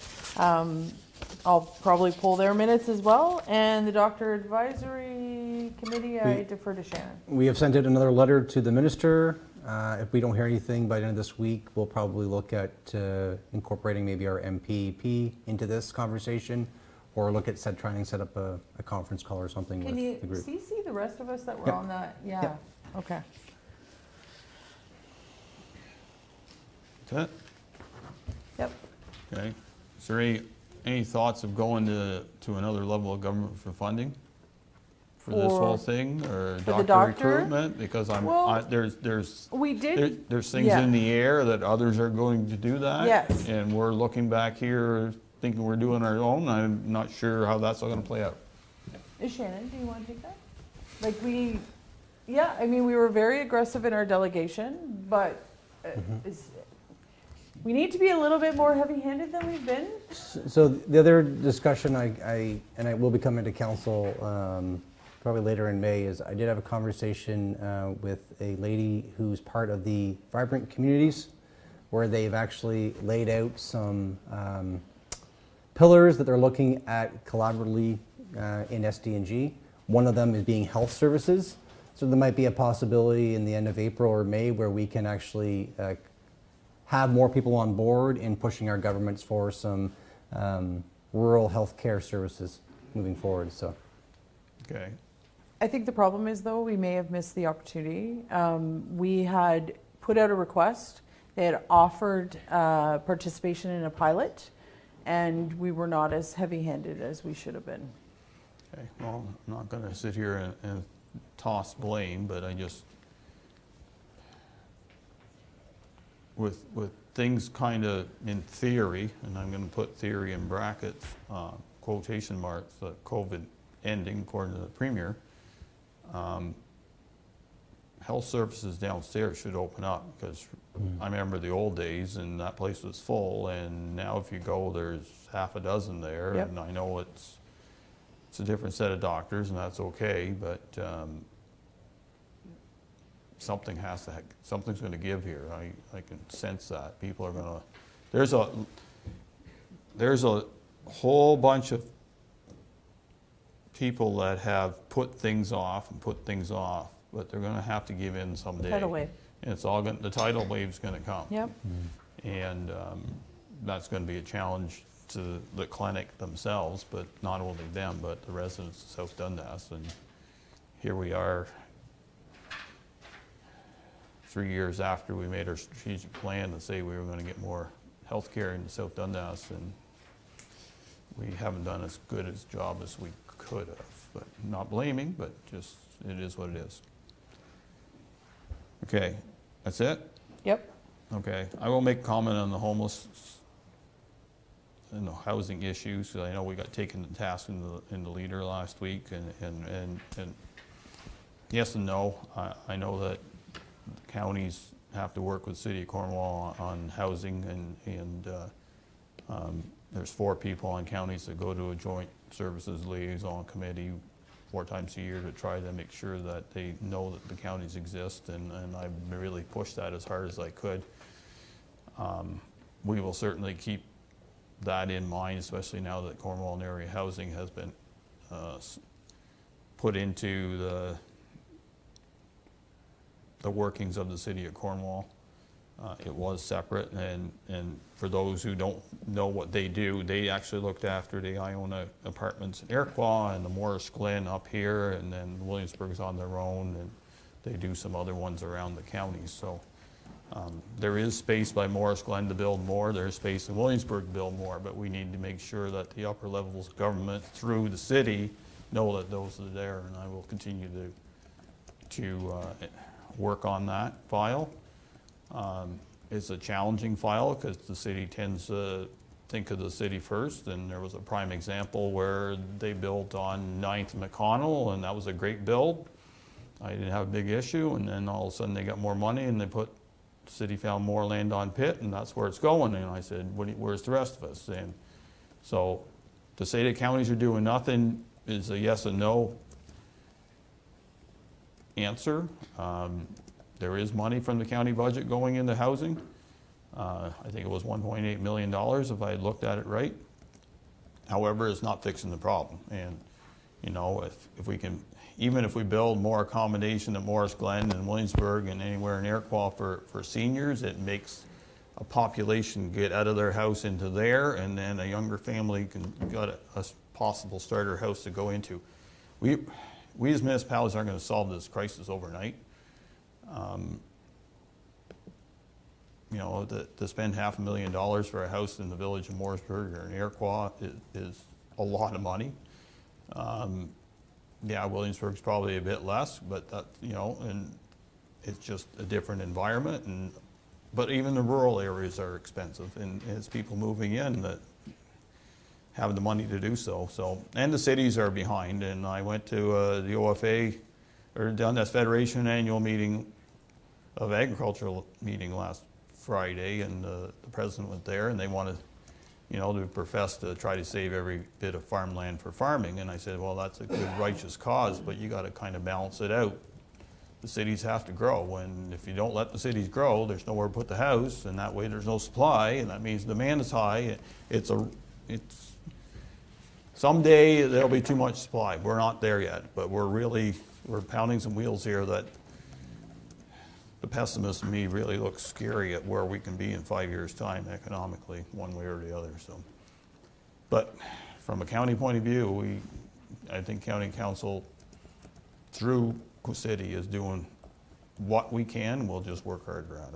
I'll probably pull their minutes as well. And the Doctor Advisory Committee, I defer to Shannon. We have sent out another letter to the minister. If we don't hear anything by the end of this week, we'll probably look at incorporating maybe our MPP into this conversation, or look at trying to set up a conference call or something with the group. Can you CC the rest of us that were on that? Yeah. Yep. Okay. That's it? Yep. Okay. Is there any thoughts of going to another level of government for funding? For this whole thing, or the doctor doctor? recruitment? Because there's We did. there's things yeah. in the air that others are going to do that. Yes. And we're looking back here thinking we're doing our own. I'm not sure how that's all going to play out. Shannon, do you want to take that? Yeah, I mean, we were very aggressive in our delegation, but we need to be a little bit more heavy-handed than we've been. So the other discussion I will be coming to council probably later in May is I did have a conversation with a lady who's part of the Vibrant Communities, where they've actually laid out some pillars that they're looking at collaboratively in SDNG. One of them is being health services. So there might be a possibility in the end of April or May where we can actually have more people on board in pushing our governments for some rural health care services moving forward. So, okay. I think the problem is, though, we may have missed the opportunity. We had put out a request. They had offered participation in a pilot, and we were not as heavy-handed as we should have been. Okay. Well, I'm not going to sit here and toss blame, but I just, with things kind of in theory, and I'm going to put theory in brackets, quotation marks, the COVID ending according to the Premier, health services downstairs should open up, because I remember the old days and that place was full, and now if you go there's half a dozen there. Yep. And I know it's a different set of doctors and that's okay, but something's going to give here. I can sense that people are going to. There's a whole bunch of people that have put things off, but they're going to have to give in someday. Tidal wave. And the tidal wave's going to come. Yep. And that's going to be a challenge to the clinic themselves, but not only them, but the residents of South Dundas. And here we are, 3 years after we made our strategic plan to say we were going to get more health care in South Dundas, and we haven't done as good a job as we could have. But not blaming, but just it is what it is. Okay, that's it? Yep. Okay, I will make a comment on the homeless and the housing issues, because I know we got taken to task in the leader last week, and yes and no. I know that counties have to work with the City of Cornwall on housing, and there's 4 people on counties that go to a joint services liaison committee 4 times a year to try to make sure that they know that the counties exist, and I've really pushed that as hard as I could. We will certainly keep that in mind, especially now that Cornwall and area housing has been put into the workings of the City of Cornwall. It was separate, and for those who don't know what they do, they actually looked after the Iona apartments in Iroquois and the Morris Glen up here, and then Williamsburg's on their own, and they do some other ones around the county. So there is space by Morris Glen to build more. There's space in Williamsburg to build more, but we need to make sure that the upper levels of government through the city know that those are there, and I will continue to work on that file. It's a challenging file because the city tends to think of the city first, and there was a prime example where they built on 9th and McConnell, and that was a great build. I didn't have a big issue, and then all of a sudden they got more money and the city found more land on Pitt, and that's where it's going. And I said, where's the rest of us? And so to say that counties are doing nothing is a yes and no answer. There is money from the county budget going into housing. I think it was $1.8 million if I had looked at it right. However, it's not fixing the problem. And you know, if we can, even if we build more accommodation at Morris Glen and Williamsburg and anywhere in Iroquois for seniors, it makes a population get out of their house into there, and then a younger family can get a possible starter house to go into. We as municipalities aren't going to solve this crisis overnight. You know, to spend $500,000 for a house in the village of Mooresburg or in Iroquois is a lot of money. Yeah, Williamsburg's probably a bit less, but that, you know, and it's just a different environment. But even the rural areas are expensive, and it's people moving in that have the money to do so. And the cities are behind. And I went to the OFA or Dundas Federation annual meeting of agricultural meeting last Friday, and the president went there, and they wanted, you know, to profess to try to save every bit of farmland for farming. And I said, well, that's a good righteous cause, but you got to kind of balance it out. The cities have to grow, and if you don't let the cities grow, there's nowhere to put the house, and that way there's no supply, and that means demand is high. It's someday there'll be too much supply. We're not there yet, but we're pounding some wheels here that the pessimist in me really looks scary at where we can be in 5 years' time economically, one way or the other. So, but from a county point of view, I think county council through City is doing what we can. We'll just work harder at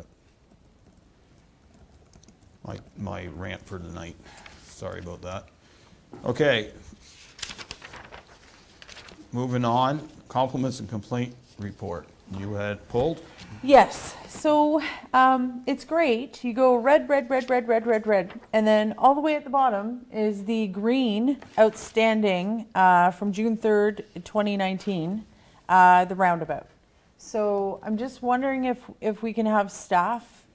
it. My rant for tonight. Sorry about that. Okay. Moving on, compliments and complaint report. You had pulled? Yes. So it's great. You go red, red, red, red, red, red, red. And then all the way at the bottom is the green outstanding from June 3rd, 2019, the roundabout. So I'm just wondering if we can have staff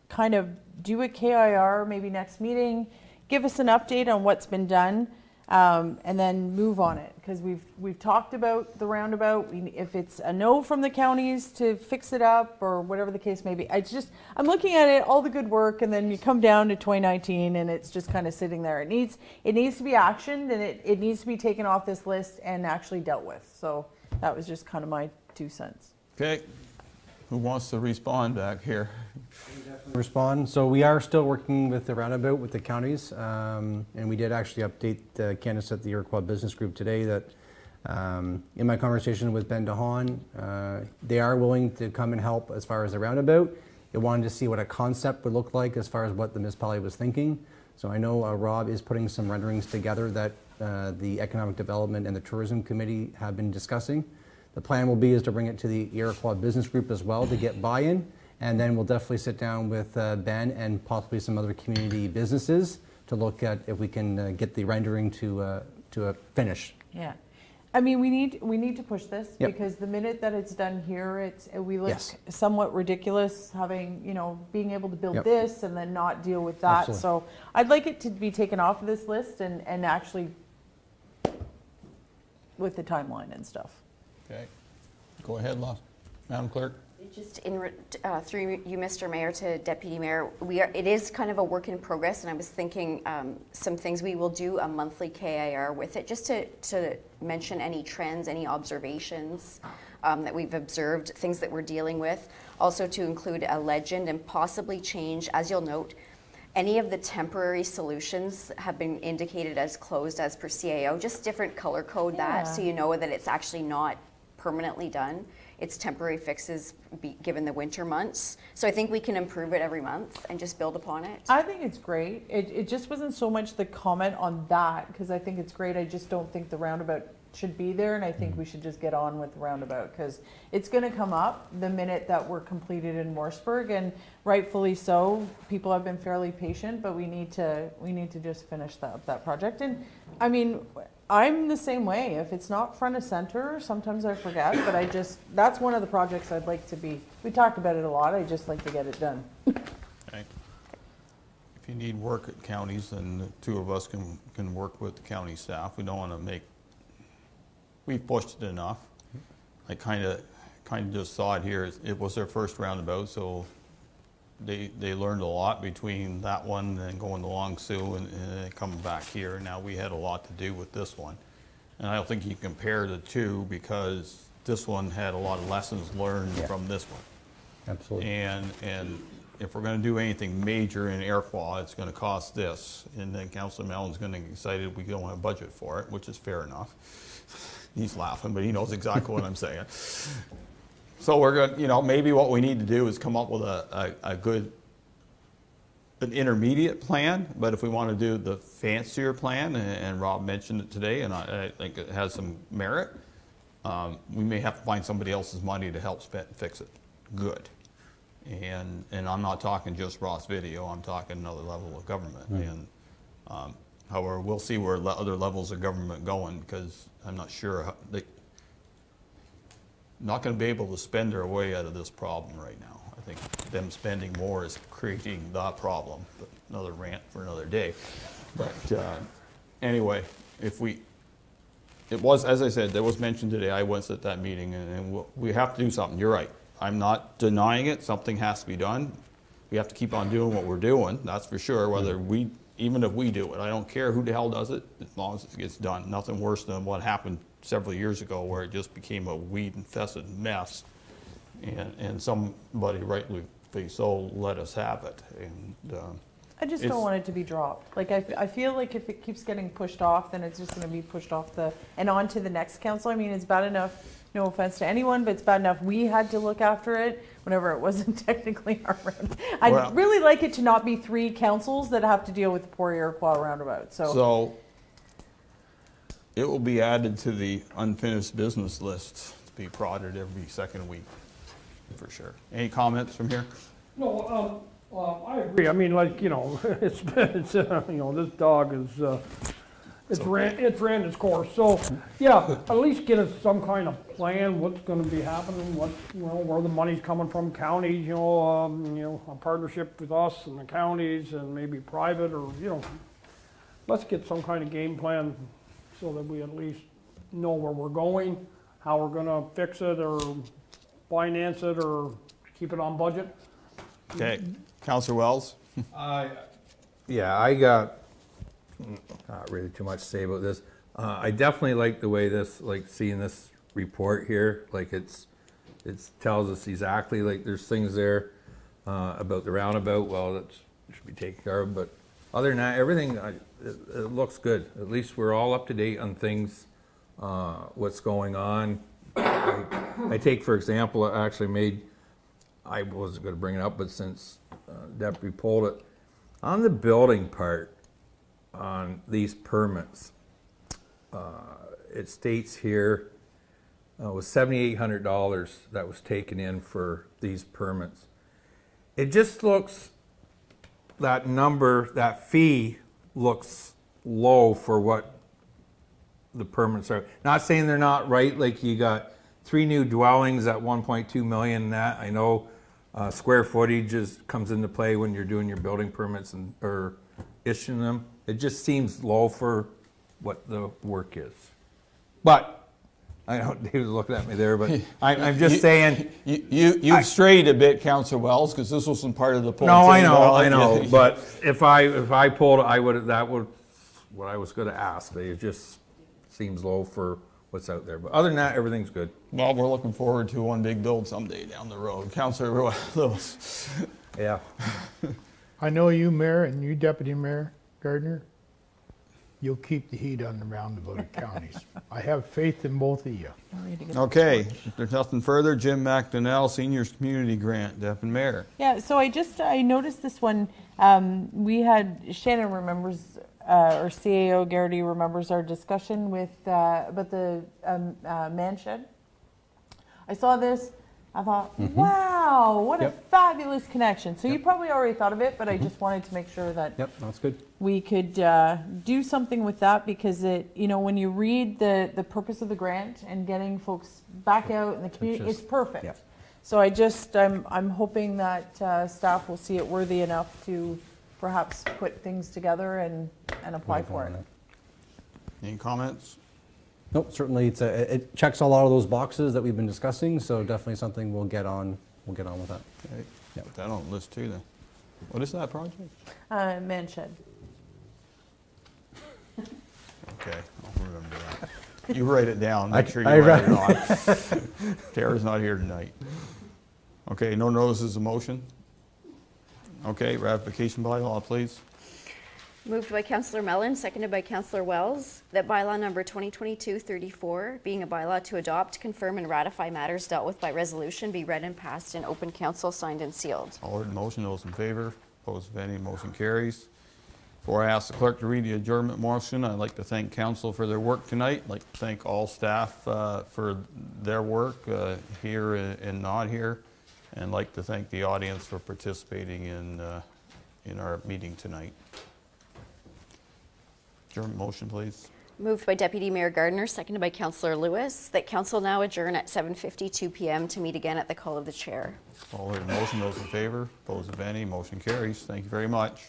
kind of do a KIR maybe next meeting, give us an update on what's been done, and then move on it, because we've talked about the roundabout. If it's a no from the counties to fix it up or whatever the case may be, I'm looking at it, all the good work, and then you come down to 2019 and it's just kind of sitting there. It needs to be actioned, and it needs to be taken off this list and actually dealt with. So that was just kind of my 2 cents. Okay. Who wants to respond back here? Respond. So we are still working with the roundabout with the counties, and we did actually update Candace at the Iroquois Business Group today that in my conversation with Ben DeHaan, they are willing to come and help as far as the roundabout. They wanted to see what a concept would look like as far as what the municipality was thinking. So I know Rob is putting some renderings together that the Economic Development and the Tourism Committee have been discussing. The plan will be is to bring it to the Iroquois Business Group as well to get buy-in, and then we'll definitely sit down with Ben and possibly some other community businesses to look at if we can get the rendering to a finish. Yeah, I mean we need to push this. Yep. Because the minute that it's done here, we look Yes. somewhat ridiculous having, you know, being able to build Yep. this and then not deal with that. Absolutely. So I'd like it to be taken off of this list and actually with the timeline and stuff. Okay. Go ahead, Madam Clerk. Just through you, Mr. Mayor, to Deputy Mayor, it is kind of a work in progress, and I was thinking some things we will do a monthly KIR with it, just to mention any trends, any observations that we've observed, things that we're dealing with. Also to include a legend and possibly change, as you'll note, any of the temporary solutions have been indicated as closed as per CAO, just different color code that, so you know that it's actually not permanently done. It's temporary fixes given the winter months. So I think we can improve it every month and just build upon it. I think it's great. It just wasn't so much the comment on that, because I think it's great. I just don't think the roundabout should be there, and I think we should just get on with the roundabout, because it's going to come up the minute that we're completed in Mooresburg, and rightfully so. People have been fairly patient, but we need to just finish that project. And I mean, I'm the same way. If it's not front of center, sometimes I forget, but that's one of the projects I'd like to be. We talked about it a lot. I just like to get it done. Okay. If you need work at counties, then the two of us can work with the county staff. We don't want to we've pushed it enough. I kind of just saw it here. It was their first roundabout, so they learned a lot between that one and going to Long Sioux and then coming back here. Now we had a lot to do with this one. And I don't think you can compare the two, because this one had a lot of lessons learned from this one. Absolutely. And if we're going to do anything major in Iroquois, it's going to cost this. And then Councilor Mellon's going to get excited we don't have a budget for it, which is fair enough. He's laughing, but he knows exactly what I'm saying. So we're going, maybe what we need to do is come up with an intermediate plan. But if we want to do the fancier plan, and Rob mentioned it today, and I think it has some merit, we may have to find somebody else's money to help fix it good. And I'm not talking just Ross Video. I'm talking another level of government. And however, we'll see where other levels of government going, because I'm not sure how they're not going to be able to spend their way out of this problem right now. I think them spending more is creating the problem. But another rant for another day. But anyway, it was, as I said, that was mentioned today. I was at that meeting, and we have to do something. You're right. I'm not denying it. Something has to be done. We have to keep on doing what we're doing. That's for sure. Even if we do it, I don't care who the hell does it, as long as it gets done. Nothing worse than what happened several years ago, where it just became a weed-infested mess, and somebody rightly so let us have it. And I just don't want it to be dropped. Like I feel like if it keeps getting pushed off, then it's just going to be pushed off and on to the next council. I mean, it's bad enough. No offense to anyone, but it's bad enough we had to look after it whenever it wasn't technically our round. I'd really like it to not be 3 councils that have to deal with the poor Iroquois roundabout. So it will be added to the unfinished business list to be prodded every second week, for sure. Any comments from here? No, I agree. I mean, it's this dog is. It's ran its course. So, yeah, at least get us some kind of plan. What's going to be happening? Where the money's coming from? Counties, a partnership with us and the counties, and maybe private, or let's get some kind of game plan so that we at least know where we're going, how we're going to fix it, or finance it, or keep it on budget. Okay, Councillor Wells. Yeah, I got not really too much to say about this. I definitely like the way seeing this report here. It tells us exactly, there's things there about the roundabout. Well, that should be taken care of. But other than that, everything it looks good. At least we're all up to date on things, what's going on. I take, for example, I wasn't going to bring it up, but since Deputy pulled it, on the building part, on these permits, it states here it was $7,800 that was taken in for these permits. It just looks, that fee looks low for what the permits are. Not saying they're not right, like you got 3 new dwellings at 1.2 million and that. I know square footage comes into play when you're doing your building permits or issuing them. It just seems low for what the work is. But, I know David's looking at me there, but I'm just saying. You've strayed a bit, Councillor Wells, because this wasn't part of the poll. No, I know. But if I pulled it, that would what I was going to ask. It just seems low for what's out there. But other than that, everything's good. Well, we're looking forward to one big build someday down the road. Councillor Lewis. Yeah. I know you, Mayor, and you, Deputy Mayor Gardner, you'll keep the heat on the roundabout counties. I have faith in both of you. ready to get Okay, if there's nothing further, Jim McDonnell, Seniors Community Grant, Deputy Mayor. Yeah, so I noticed this one. We had, Shannon remembers, or CAO Garrity remembers our discussion with about the man shed. I saw this. I thought, wow, what a fabulous connection. So you probably already thought of it, but I just wanted to make sure that that's good. we could do something with that, because it, you know, when you read the purpose of the grant and getting folks back out in the community, it's perfect. Yep. So I'm hoping that staff will see it worthy enough to perhaps put things together and apply for it. Any comments? Nope, certainly it checks a lot of those boxes that we've been discussing, so definitely something we'll get on with that. Okay. Put that on the list too then. What is that project? Man shed. Okay, I'll remember that. You write it down, make sure you I write it on. Tara's not here tonight. Okay, no notices of motion? Okay, ratification by law, please. Moved by Councillor Mellon, seconded by Councillor Wells, that bylaw number 2022-34, being a bylaw to adopt, confirm, and ratify matters dealt with by resolution, be read and passed in open council, signed and sealed. All heard the motion, those in favor, opposed if any, motion carries. Before I ask the clerk to read the adjournment motion, I'd like to thank council for their work tonight. I'd like to thank all staff for their work here and not here, and I'd like to thank the audience for participating in our meeting tonight. Adjournment motion, please. Moved by Deputy Mayor Gardner, seconded by Councillor Lewis, that council now adjourn at 7:52 p.m. to meet again at the call of the chair. All heard the motion, those in favor, opposed if any, motion carries. Thank you very much.